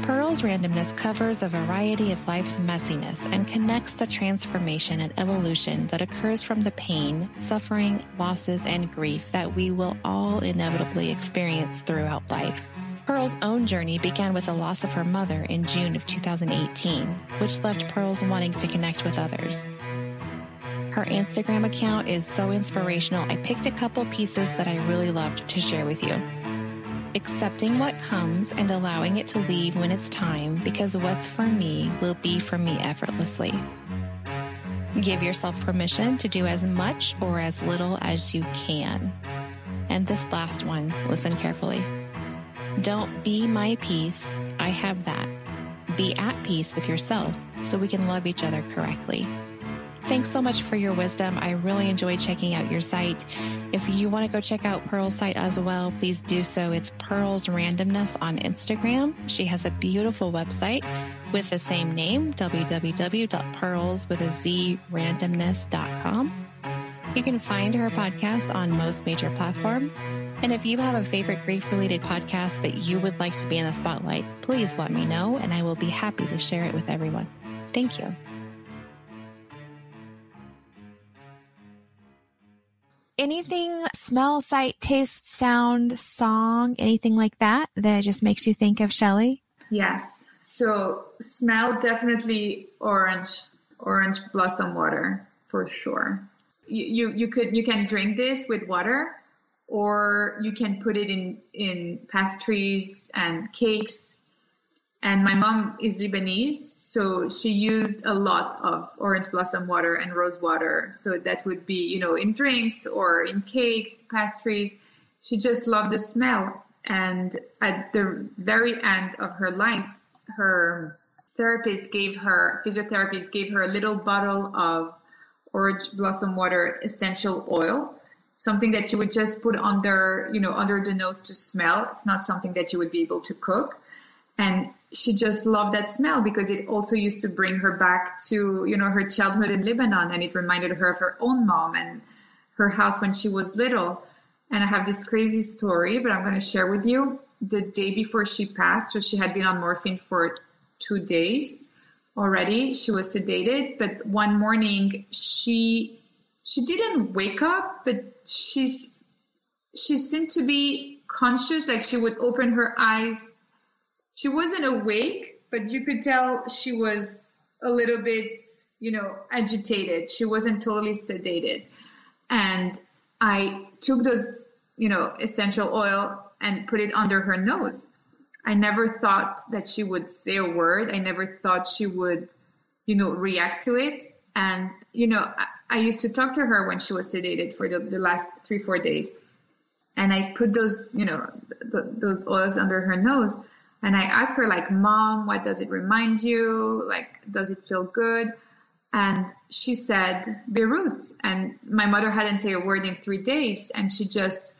Pearl's randomness covers a variety of life's messiness and connects the transformation and evolution that occurs from the pain, suffering, losses, and grief that we will all inevitably experience throughout life. Pearl's own journey began with the loss of her mother in June of 2018, which left Pearl's wanting to connect with others. Her Instagram account is so inspirational, I picked a couple pieces that I really loved to share with you. accepting what comes and allowing it to leave when it's time, because what's for me will be for me effortlessly. Give yourself permission to do as much or as little as you can. And this last one, listen carefully. Don't be my peace. I have that. Be at peace with yourself so we can love each other correctly. Thanks so much for your wisdom. I really enjoyed checking out your site. If you want to go check out Pearl's site as well, please do so. It's Pearl's Randomness on Instagram. She has a beautiful website with the same name, www.pearlsrandomness.com. You can find her podcast on most major platforms. And if you have a favorite grief-related podcast that you would like to be in the spotlight, please let me know, and I will be happy to share it with everyone. Thank you. Anything, smell, sight, taste, sound, song, anything like that just makes you think of Shelly? Yes. So smell, definitely orange blossom water for sure. You can drink this with water, or you can put it in pastries and cakes. And my mom is Lebanese, so she used a lot of orange blossom water and rose water. So that would be, in drinks or in cakes, pastries. She just loved the smell. And at the very end of her life, her physiotherapist gave her a little bottle of orange blossom water essential oil, something that you would just put under the nose to smell. It's not something that you would be able to cook. And she just loved that smell because it also used to bring her back to, her childhood in Lebanon. And it reminded her of her own mom and her house when she was little. And I have this crazy story, but I'm going to share with you. The day before she passed, so she had been on morphine for 2 days already. She was sedated, but one morning she didn't wake up, but she seemed to be conscious, like she would open her eyes. She wasn't awake, but you could tell she was a little bit, agitated. She wasn't totally sedated. And I took those, essential oil and put it under her nose. I never thought that she would say a word. I never thought she would, react to it. And, I used to talk to her when she was sedated for the last 3-4 days. And I put those, those oils under her nose. And I asked her, like, Mom, what does it remind you? Like, does it feel good? And she said, Beirut. And my mother hadn't said a word in 3 days. And she just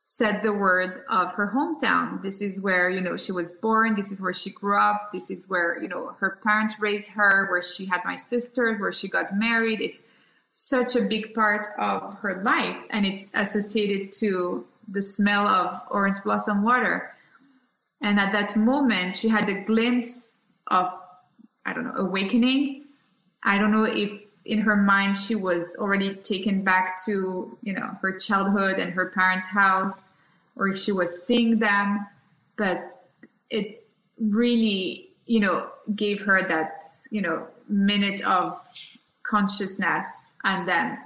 said the word of her hometown. This is where, she was born. This is where she grew up. This is where, her parents raised her, where she had my sisters, where she got married. It's such a big part of her life. And it's associated to the smell of orange blossom water. And at that moment, she had a glimpse of, awakening. I don't know if in her mind she was already taken back to, her childhood and her parents' house, or if she was seeing them. But it really, gave her that, minute of consciousness. And then,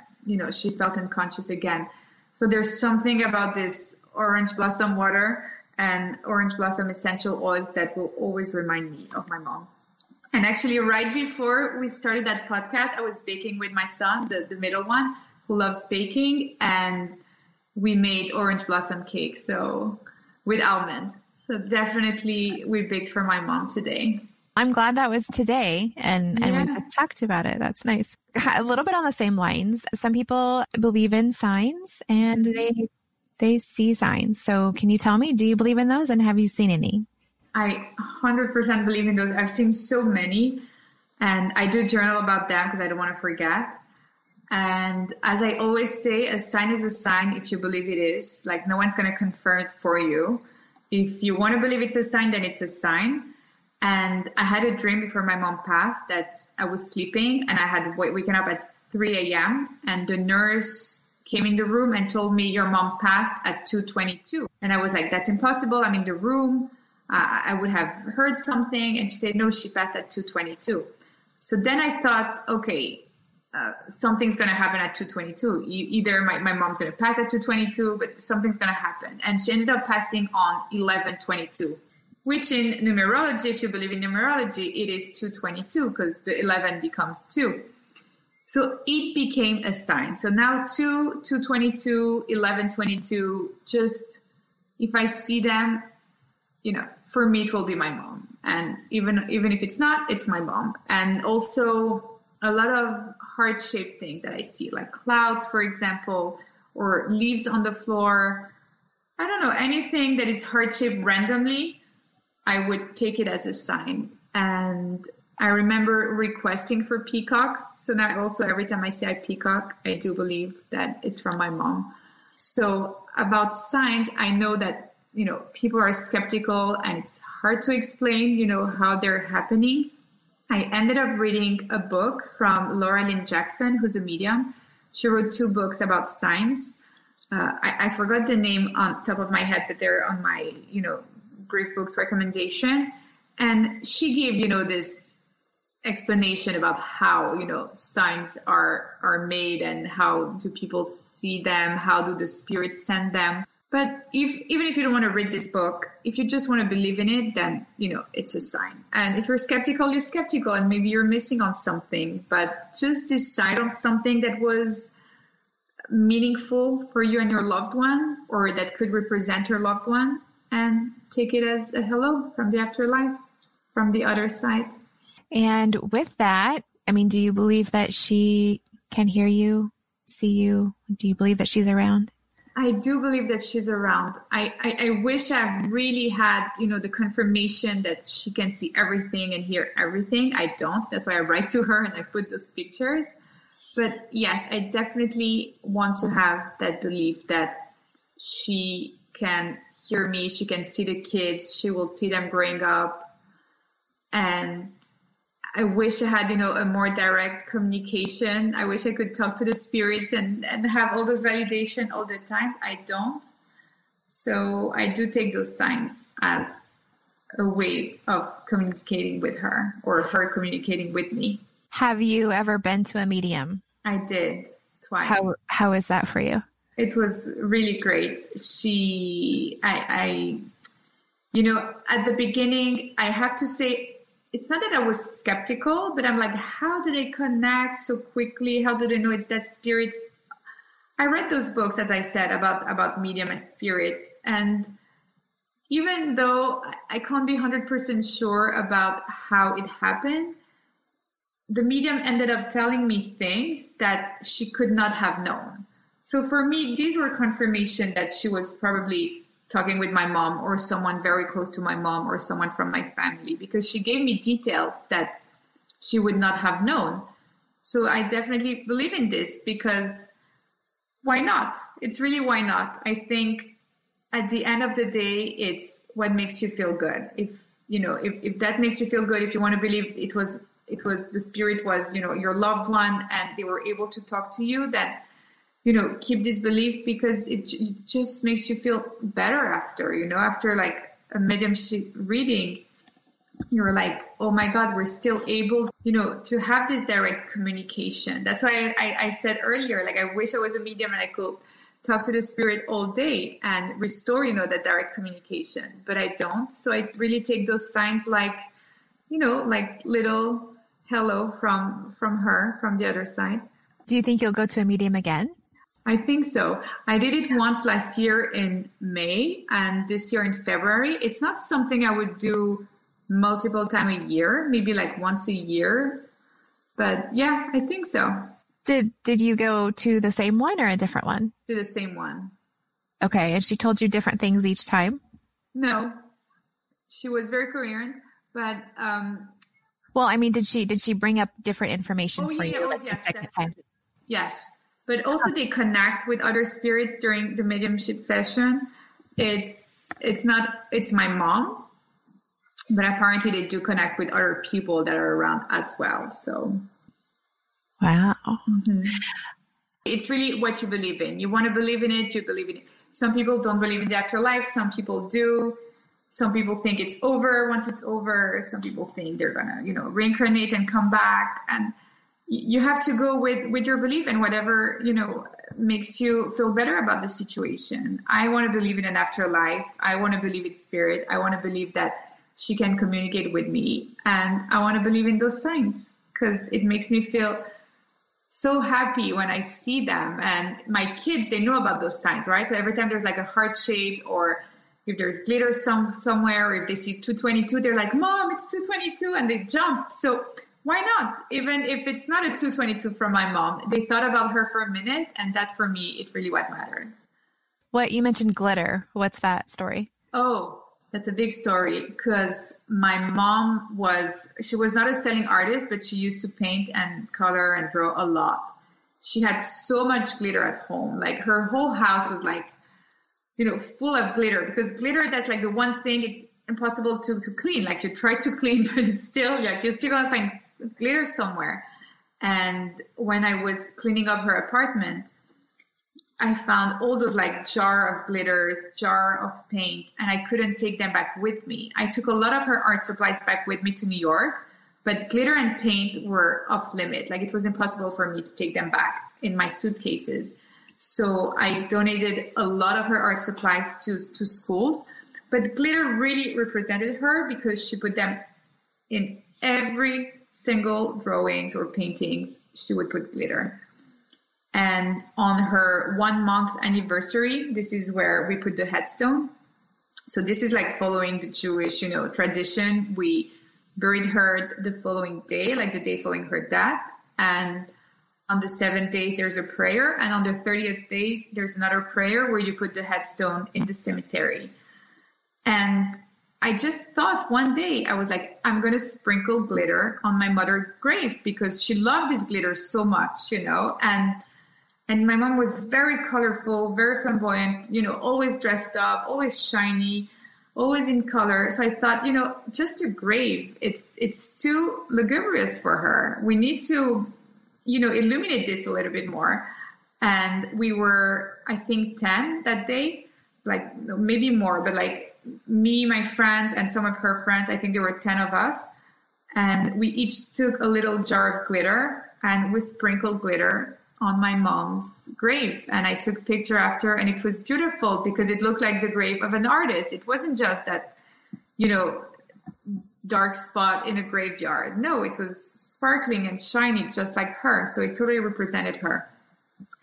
she felt unconscious again. So there's something about this orange blossom water and orange blossom essential oils that will always remind me of my mom. And actually, right before we started that podcast, I was baking with my son, the middle one, who loves baking, and we made orange blossom cake, so with almonds. So definitely we baked for my mom today. I'm glad that was today, and we just talked about it. That's nice. A little bit on the same lines. Some people believe in signs, and they see signs. So can you tell me, do you believe in those, and have you seen any? I 100% believe in those. I've seen so many, and I do journal about them because I don't want to forget. And as I always say, a sign is a sign if you believe it is. Like, no one's going to confirm it for you. If you want to believe it's a sign, then it's a sign. And I had a dream before my mom passed that I was sleeping and I had waken up at 3 a.m. and the nurse came in the room and told me, your mom passed at 2:22. And I was like, that's impossible. I'm in the room. I would have heard something. And she said, no, she passed at 2:22. So then I thought, okay, something's going to happen at 2:22. Either my mom's going to pass at 2:22, but something's going to happen. And she ended up passing on 11:22, which in numerology, if you believe in numerology, it is 2:22 because the 11 becomes 2. So it became a sign. So now 2:22, 11:22, just if I see them, for me, it will be my mom. And even if it's not, it's my mom. And also a lot of heart-shaped things that I see, like clouds, for example, or leaves on the floor. I don't know, anything that is heart-shaped randomly, I would take it as a sign. And I remember requesting for peacocks. So now also every time I see a peacock, I do believe that it's from my mom. So about signs, I know that, people are skeptical and it's hard to explain, how they're happening. I ended up reading a book from Laura Lynn Jackson, who's a medium. She wrote 2 books about signs. I forgot the name on top of my head, but they're on my, Grief Books recommendation. And she gave, this explanation about how, signs are made and how do people see them? How do the spirits send them? But even if you don't want to read this book, if you just want to believe in it, then, it's a sign. And if you're skeptical, you're skeptical and maybe you're missing on something, but just decide on something that was meaningful for you and your loved one, or that could represent your loved one, and take it as a hello from the afterlife, from the other side. And with that, do you believe that she can hear you, see you? Do you believe that she's around? I do believe that she's around. I wish I really had, the confirmation that she can see everything and hear everything. I don't. That's why I write to her and I put those pictures. But yes, I definitely want to have that belief that she can hear me. She can see the kids. She will see them growing up. And I wish I had, a more direct communication. I wish I could talk to the spirits and have all this validation all the time. I don't. So I do take those signs as a way of communicating with her, or her communicating with me. Have you ever been to a medium? I did, twice. How is that for you? It was really great. At the beginning, I have to say, it's not that I was skeptical, but I'm like, how do they connect so quickly? How do they know it's that spirit? I read those books, as I said, about medium and spirits. And even though I can't be 100% sure about how it happened, the medium ended up telling me things that she could not have known. So for me, these were confirmation that she was probably talking with my mom, or someone very close to my mom, or someone from my family, because she gave me details that she would not have known. So I definitely believe in this, because why not? It's really why not? I think at the end of the day, it's what makes you feel good. If that makes you feel good, if you want to believe it was the spirit was, your loved one, and they were able to talk to you, then keep this belief, because it just makes you feel better after like a mediumship reading. You're like, oh my God, we're still able, to have this direct communication. That's why I said earlier, like, I wish I was a medium and I could talk to the spirit all day and restore, that direct communication, but I don't. So I really take those signs like, like little hello from her, from the other side. Do you think you'll go to a medium again? I think so. I did it once last year in May, and this year in February. It's not something I would do multiple times a year, maybe like once a year. But yeah, I think so. Did you go to the same one or a different one? To the same one. Okay. And she told you different things each time? No. She was very coherent, but well, did she bring up different information for you yes, the second time? Yes. But also they connect with other spirits during the mediumship session. It's my mom, but apparently they do connect with other people that are around as well. So, wow. Mm-hmm. It's really what you believe in. You want to believe in it, you believe in it. Some people don't believe in the afterlife. Some people do. Some people think it's over once it's over. Some people think they're going to, reincarnate and come back. And you have to go with your belief and whatever, makes you feel better about the situation. I want to believe in an afterlife. I want to believe in spirit. I want to believe that she can communicate with me. And I want to believe in those signs because it makes me feel so happy when I see them. And my kids, they know about those signs, right? So every time there's like a heart shape, or if there's glitter somewhere, or if they see 222, they're like, Mom, it's 222, and they jump. So why not? Even if it's not a 222 from my mom, they thought about her for a minute, and that for me, it's really what matters. What you mentioned glitter. What's that story? Oh, that's a big story because my mom she was not a selling artist, but she used to paint and color and draw a lot. She had so much glitter at home. Like her whole house was like, full of glitter, because glitter, that's like the one thing it's impossible to clean. Like you try to clean, but it's still like, you're still gonna find glitter somewhere. And when I was cleaning up her apartment, I found all those like jar of glitters, jar of paint, and I couldn't take them back with me. I took a lot of her art supplies back with me to New York, but glitter and paint were off limit. Like it was impossible for me to take them back in my suitcases. So I donated a lot of her art supplies to schools, but glitter really represented her because she put them in every single drawings or paintings. She would put glitter. And on her 1 month anniversary, this is where we put the headstone. So this is like following the Jewish, tradition. We buried her the following day, like the day following her death. And on the 7th days, there's a prayer. And on the 30th days, there's another prayer where you put the headstone in the cemetery. And I just thought one day, I was like, I'm going to sprinkle glitter on my mother's grave because she loved this glitter so much, And my mom was very colorful, very flamboyant, always dressed up, always shiny, always in color. So I thought, just a grave, it's too lugubrious for her. We need to, illuminate this a little bit more. And we were, I think, 10 that day, like maybe more, but like me, my friends, and some of her friends, I think there were 10 of us. And we each took a little jar of glitter and we sprinkled glitter on my mom's grave. And I took a picture after, and it was beautiful because it looked like the grave of an artist. It wasn't just that, dark spot in a graveyard. No, it was sparkling and shiny, just like her. So it totally represented her.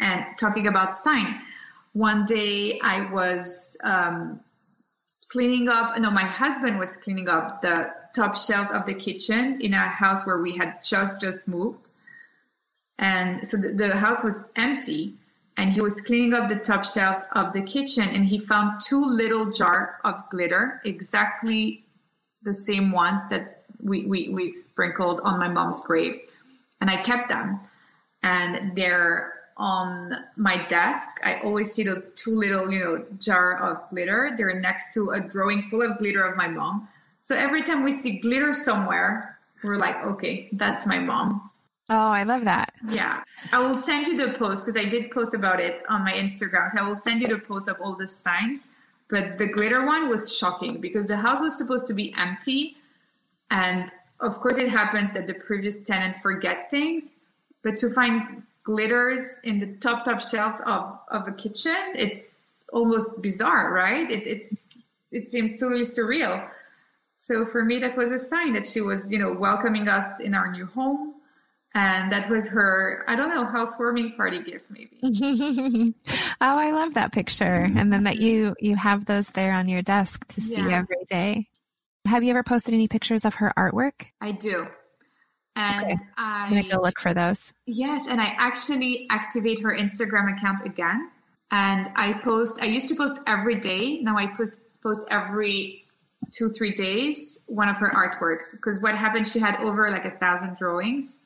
And talking about sign, one day I was my husband was cleaning up the top shelves of the kitchen in a house where we had just moved. And so the house was empty, and he was cleaning up the top shelves of the kitchen, and he found 2 little jars of glitter, exactly the same ones that we sprinkled on my mom's grave. And I kept them, and they're on my desk. I always see those 2 little, jar of glitter. They're next to a drawing full of glitter of my mom. So every time we see glitter somewhere, we're like, okay, that's my mom. Oh, I love that. Yeah. I will send you the post because I did post about it on my Instagram. So I will send you the post of all the signs. But the glitter one was shocking because the house was supposed to be empty. And of course it happens that the previous tenants forget things. But to find glitters in the top shelves of a kitchen, it's almost bizarre, right? It seems totally surreal. So for me, that was a sign that she was, welcoming us in our new home. And that was her, I don't know, housewarming party gift, maybe. Oh, I love that picture. And then that you have those there on your desk to see every day. Have you ever posted any pictures of her artwork? I do. And okay. I'm going to go look for those. Yes. And I actually activate her Instagram account again. And I used to post every day. Now I post every 2-3 days, one of her artworks. Because what happened, she had over like 1,000 drawings.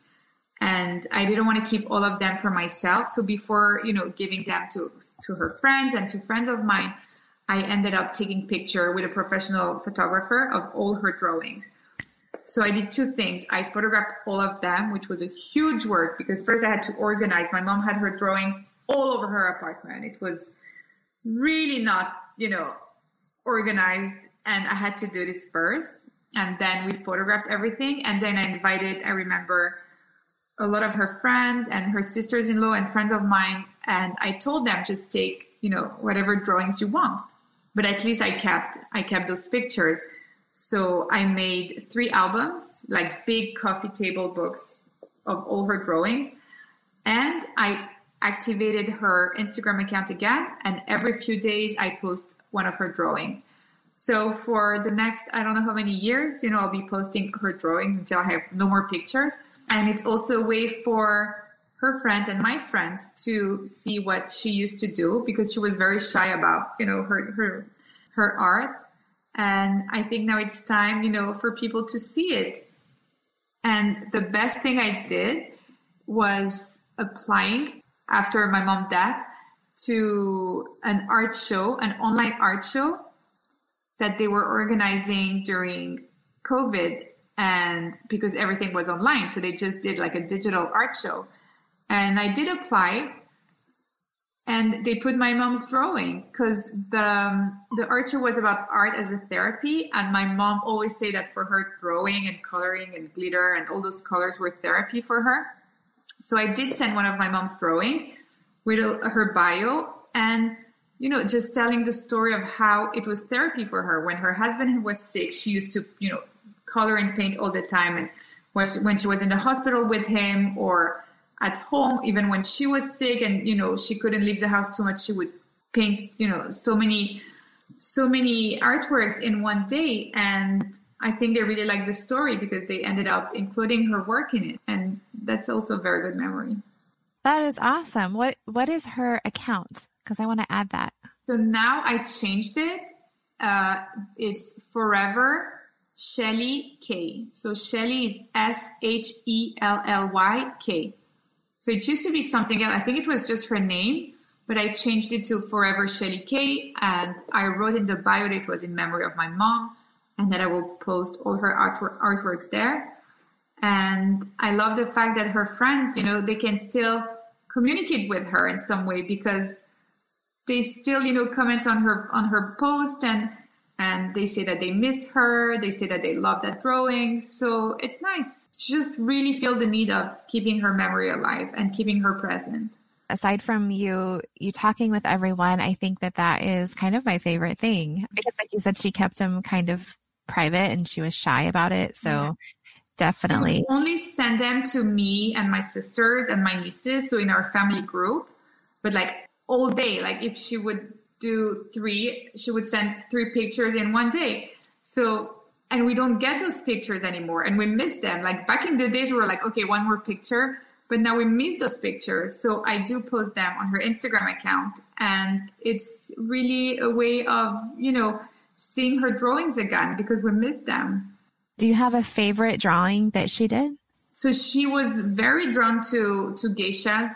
And I didn't want to keep all of them for myself. So before, giving them to her friends and to friends of mine, I ended up taking picture with a professional photographer of all her drawings. So I did 2 things. I photographed all of them, which was a huge work because first I had to organize. My mom had her drawings all over her apartment. It was really not, organized. And I had to do this first. And then we photographed everything. And then I remember, a lot of her friends and her sisters-in-law and friends of mine. And I told them, just take, whatever drawings you want. But at least I kept those pictures. So I made 3 albums, like big coffee table books of all her drawings. And I activated her Instagram account again. And every few days I post one of her drawings. So for the next, I don't know how many years, I'll be posting her drawings until I have no more pictures. And it's also a way for her friends and my friends to see what she used to do, because she was very shy about, her art. And I think now it's time, for people to see it. And the best thing I did was applying after my mom's death to an art show, an online art show that they were organizing during COVID, and because everything was online. So they just did like a digital art show. And I did apply, and they put my mom's drawing, because the art show was about art as a therapy. And my mom always said that for her, drawing and coloring and glitter and all those colors were therapy for her. So I did send one of my mom's drawing with her bio, and just telling the story of how it was therapy for her. When her husband was sick, she used to, color and paint all the time. And when she was in the hospital with him, or at home, even when she was sick and, she couldn't leave the house too much, she would paint, so many artworks in one day. And I think they really liked the story because they ended up including her work in it. And that's also a very good memory. That is awesome. What is her account? Because I want to add that. So now I changed it. It's Forever Shelly K. So Shelly is SHELLYK. So it used to be something else. I think it was just her name, but I changed it to Forever Shelly K. And I wrote in the bio that it was in memory of my mom, and that I will post all her artworks there. And I love the fact that her friends, they can still communicate with her in some way, because they still, comment on her post, and they say that they miss her. They say that they love that drawing. So it's nice. Just really feel the need of keeping her memory alive and keeping her present. Aside from you talking with everyone, I think that is kind of my favorite thing, because like you said, she kept them kind of private and she was shy about it. So yeah. Definitely. I only send them to me and my sisters and my nieces. So in our family group, but like all day, like if she would do 3, she would send 3 pictures in one day. So, and we don't get those pictures anymore, and we miss them. Like back in the days, we were like, okay, one more picture, but now we miss those pictures. So I do post them on her Instagram account, and it's really a way of, seeing her drawings again, because we miss them. Do you have a favorite drawing that she did? So she was very drawn to geishas,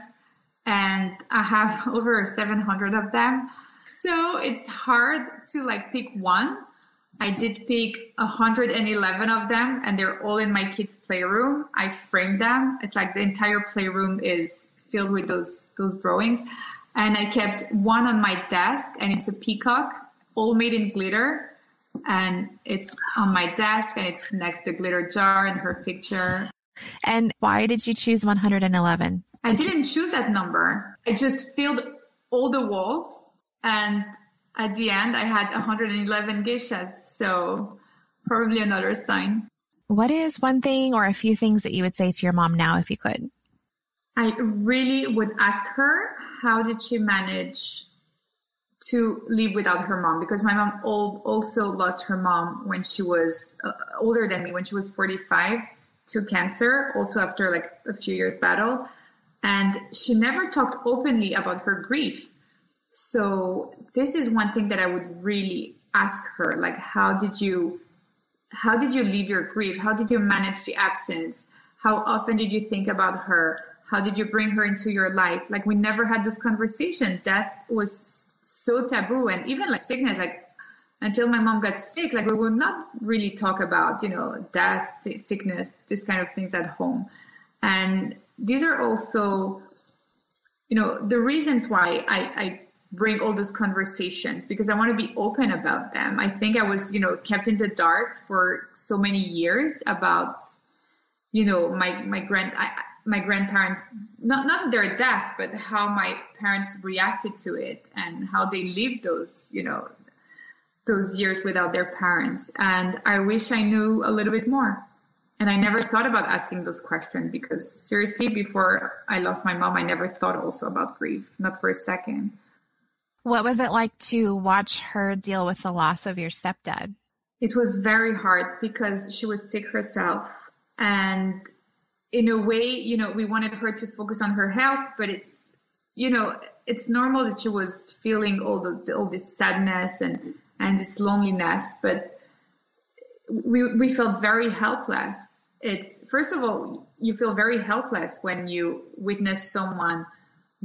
and I have over 700 of them. So it's hard to pick one. I did pick 111 of them, and they're all in my kids' playroom. I framed them. It's like the entire playroom is filled with those drawings. And I kept one on my desk, and it's a peacock, all made in glitter. And it's on my desk, and it's next to the glitter jar and her picture. And why did you choose 111? I didn't choose that number. I just filled all the walls, and at the end I had 111 geishas. So probably another sign. What is one thing or a few things that you would say to your mom now if you could? I really would ask her, how did she manage to live without her mom? Because my mom also lost her mom when she was older than me, when she was 45, to cancer, also after a few years battle. And she never talked openly about her grief. So this is one thing that I would really ask her, how did you live your grief? How did you manage the absence? How often did you think about her? How did you bring her into your life? We never had this conversation. Death was so taboo, and even sickness, until my mom got sick, we would not really talk about, death, sickness, this kind of things at home. And these are also, the reasons why I bring all those conversations, because I want to be open about them. I think I was, kept in the dark for so many years about, my my grandparents, not their death, but how my parents reacted to it and how they lived those, those years without their parents. And I wish I knew a little bit more. And I never thought about asking those questions because seriously, before I lost my mom, I never thought also about grief, not for a second. What was it like to watch her deal with the loss of your stepdad? It was very hard because she was sick herself. And in a way, we wanted her to focus on her health, but it's normal that she was feeling all this sadness and this loneliness, but we felt very helpless. It's, first of all, you feel very helpless when you witness someone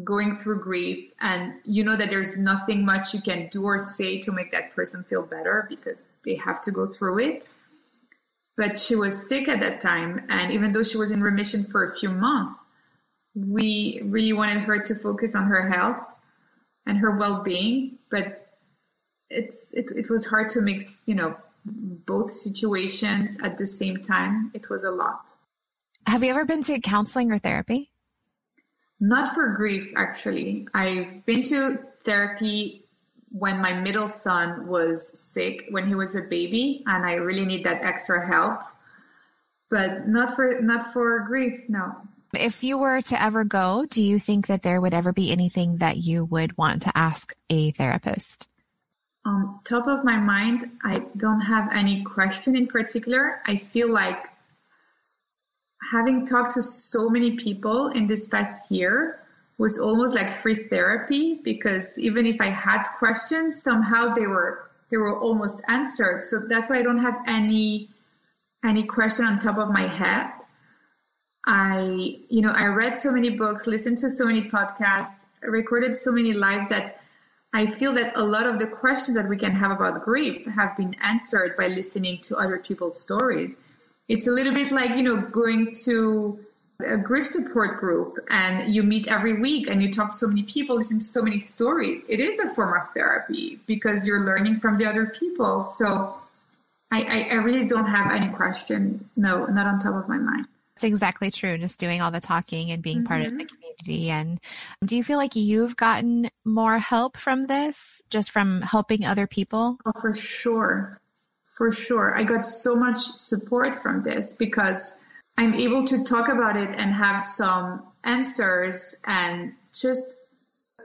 going through grief and you know that there's nothing much you can do or say to make that person feel better because they have to go through it. But she was sick at that time. And even though she was in remission for a few months, we really wanted her to focus on her health and her well-being. But it was hard to mix, both situations at the same time. It was a lot. Have you ever been to counseling or therapy? Not for grief, actually. I've been to therapy when my middle son was sick, when he was a baby, and I really need that extra help. But not for grief, no. If you were to ever go, do you think that there would ever be anything that you would want to ask a therapist? Top of my mind, I don't have any question in particular. I feel like having talked to so many people in this past year was almost like free therapy, because even if I had questions, somehow they were almost answered. So that's why I don't have any question on top of my head. I read so many books, listened to so many podcasts, recorded so many lives that I feel that a lot of the questions that we can have about grief have been answered by listening to other people's stories. It's a little bit like, going to a grief support group and you meet every week and you talk to so many people, listen to so many stories. It is a form of therapy because you're learning from the other people. So I really don't have any question. No, not on top of my mind. It's exactly true. Just doing all the talking and being part of the community. And do you feel like you've gotten more help from this, just from helping other people? Oh, for sure. For sure. I got so much support from this because I'm able to talk about it and have some answers and just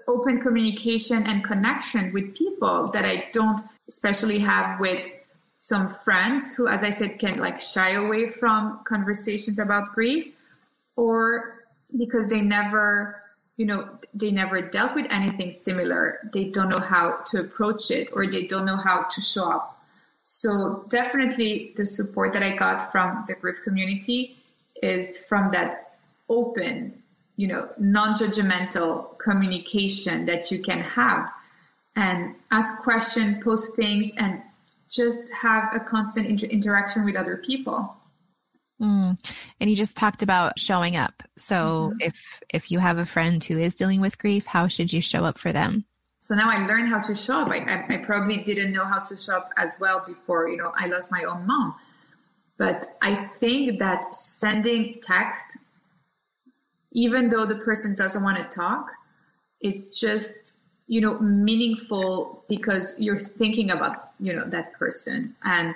open communication and connection with people that I don't especially have with some friends who, as I said, can shy away from conversations about grief, or because they never dealt with anything similar. They don't know how to approach it, or they don't know how to show up. So definitely the support that I got from the grief community is from that open, non-judgmental communication that you can have and ask questions, post things, and just have a constant interaction with other people. And you just talked about showing up. So if you have a friend who is dealing with grief, how should you show up for them? So now I learned how to show up. I probably didn't know how to show up as well before, I lost my own mom. But I think that sending text, even though the person doesn't want to talk, it's just, meaningful because you're thinking about, that person. And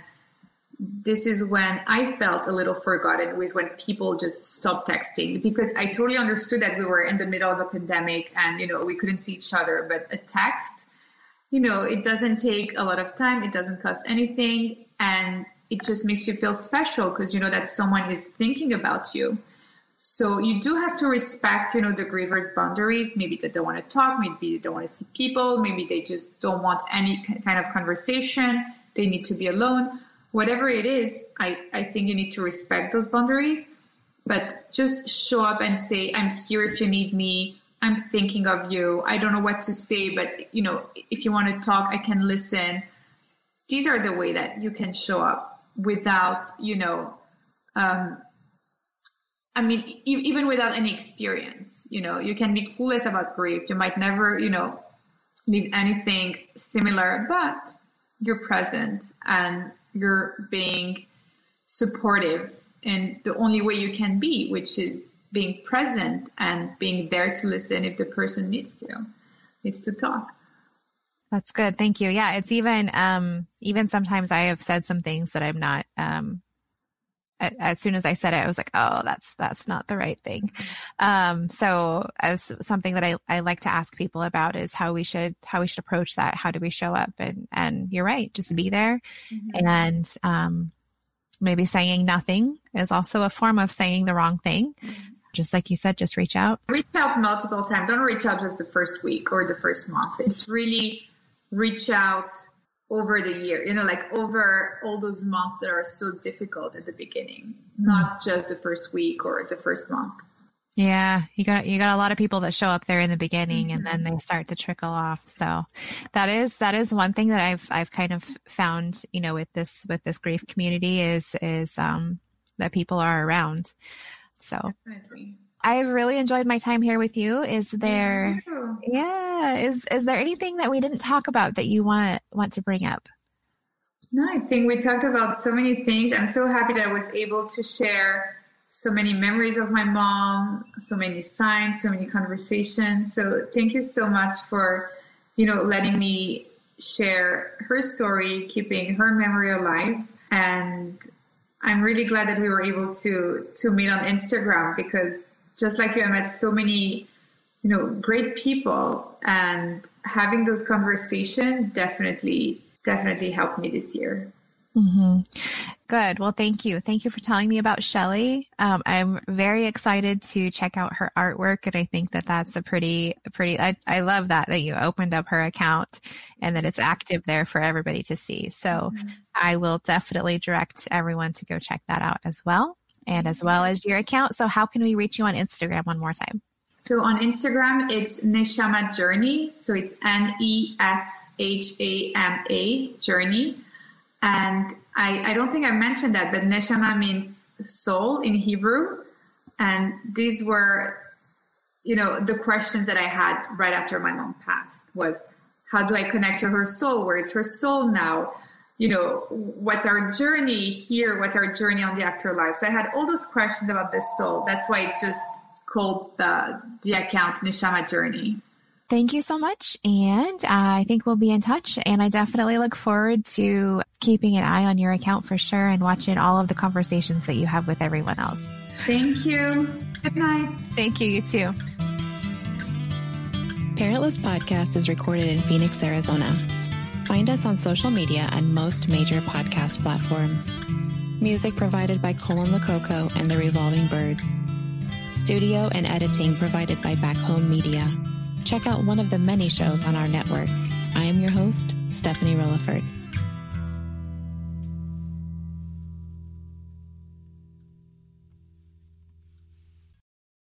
this is when I felt a little forgotten, was when people just stopped texting, because I totally understood that we were in the middle of a pandemic and, we couldn't see each other. But a text, it doesn't take a lot of time. It doesn't cost anything. And it just makes you feel special because you know that someone is thinking about you. So you do have to respect, the griever's boundaries. Maybe they don't want to talk. Maybe they don't want to see people. Maybe they just don't want any kind of conversation. They need to be alone. Whatever it is, I think you need to respect those boundaries. But just show up and say, I'm here if you need me. I'm thinking of you. I don't know what to say, but, if you want to talk, I can listen. These are the way that you can show up without, even without any experience. You can be clueless about grief. You might never, live anything similar, but you're present and you're being supportive in the only way you can be, which is being present and being there to listen if the person needs to talk. That's good. Thank you. Yeah. It's even sometimes I have said some things that I'm not, as soon as I said it, I was like, oh, that's not the right thing. So as something that I like to ask people about is how we should approach that. How do we show up? And you're right. Just be there. Mm-hmm. And, maybe saying nothing is also a form of saying the wrong thing. Mm-hmm. Just like you said, just reach out. Reach out multiple times. Don't reach out just the first week or the first month. It's really reach out over the year, like over all those months that are so difficult at the beginning, not just the first week or the first month. Yeah. You got a lot of people that show up there in the beginning and then they start to trickle off. So that is one thing that I've kind of found, with this grief community is that people are around. So definitely. I've really enjoyed my time here with you. Is there anything that we didn't talk about that you want to bring up? No, I think we talked about so many things. I'm so happy that I was able to share so many memories of my mom, so many signs, so many conversations. So thank you so much for, letting me share her story, keeping her memory alive. And I'm really glad that we were able to meet on Instagram, because just like you, I met so many, great people, and having those conversations definitely helped me this year. Mm-hmm. Good. Well, thank you. Thank you for telling me about Shelly. I'm very excited to check out her artwork. And I think that that's a pretty, I love that you opened up her account and that it's active there for everybody to see. So I will definitely direct everyone to go check that out as well. And as well as your account. So how can we reach you on Instagram one more time? So on Instagram, it's Neshama Journey. So it's NESHAMA Journey. And I don't think I mentioned that, but Neshama means soul in Hebrew. And these were, the questions that I had right after my mom passed was, how do I connect to her soul? Where is her soul now? What's our journey here? What's our journey on the afterlife? So I had all those questions about the soul. That's why I just called the account Neshama Journey. Thank you so much. And I think we'll be in touch. And I definitely look forward to keeping an eye on your account for sure and watching all of the conversations that you have with everyone else. Thank you. Good night. Thank you. You too. Parentless Podcast is recorded in Phoenix, Arizona. Find us on social media and most major podcast platforms. Music provided by Colin Lococo and the Revolving Birds. Studio and editing provided by Back Home Media. Check out one of the many shows on our network. I am your host, Stephanie Rilliford.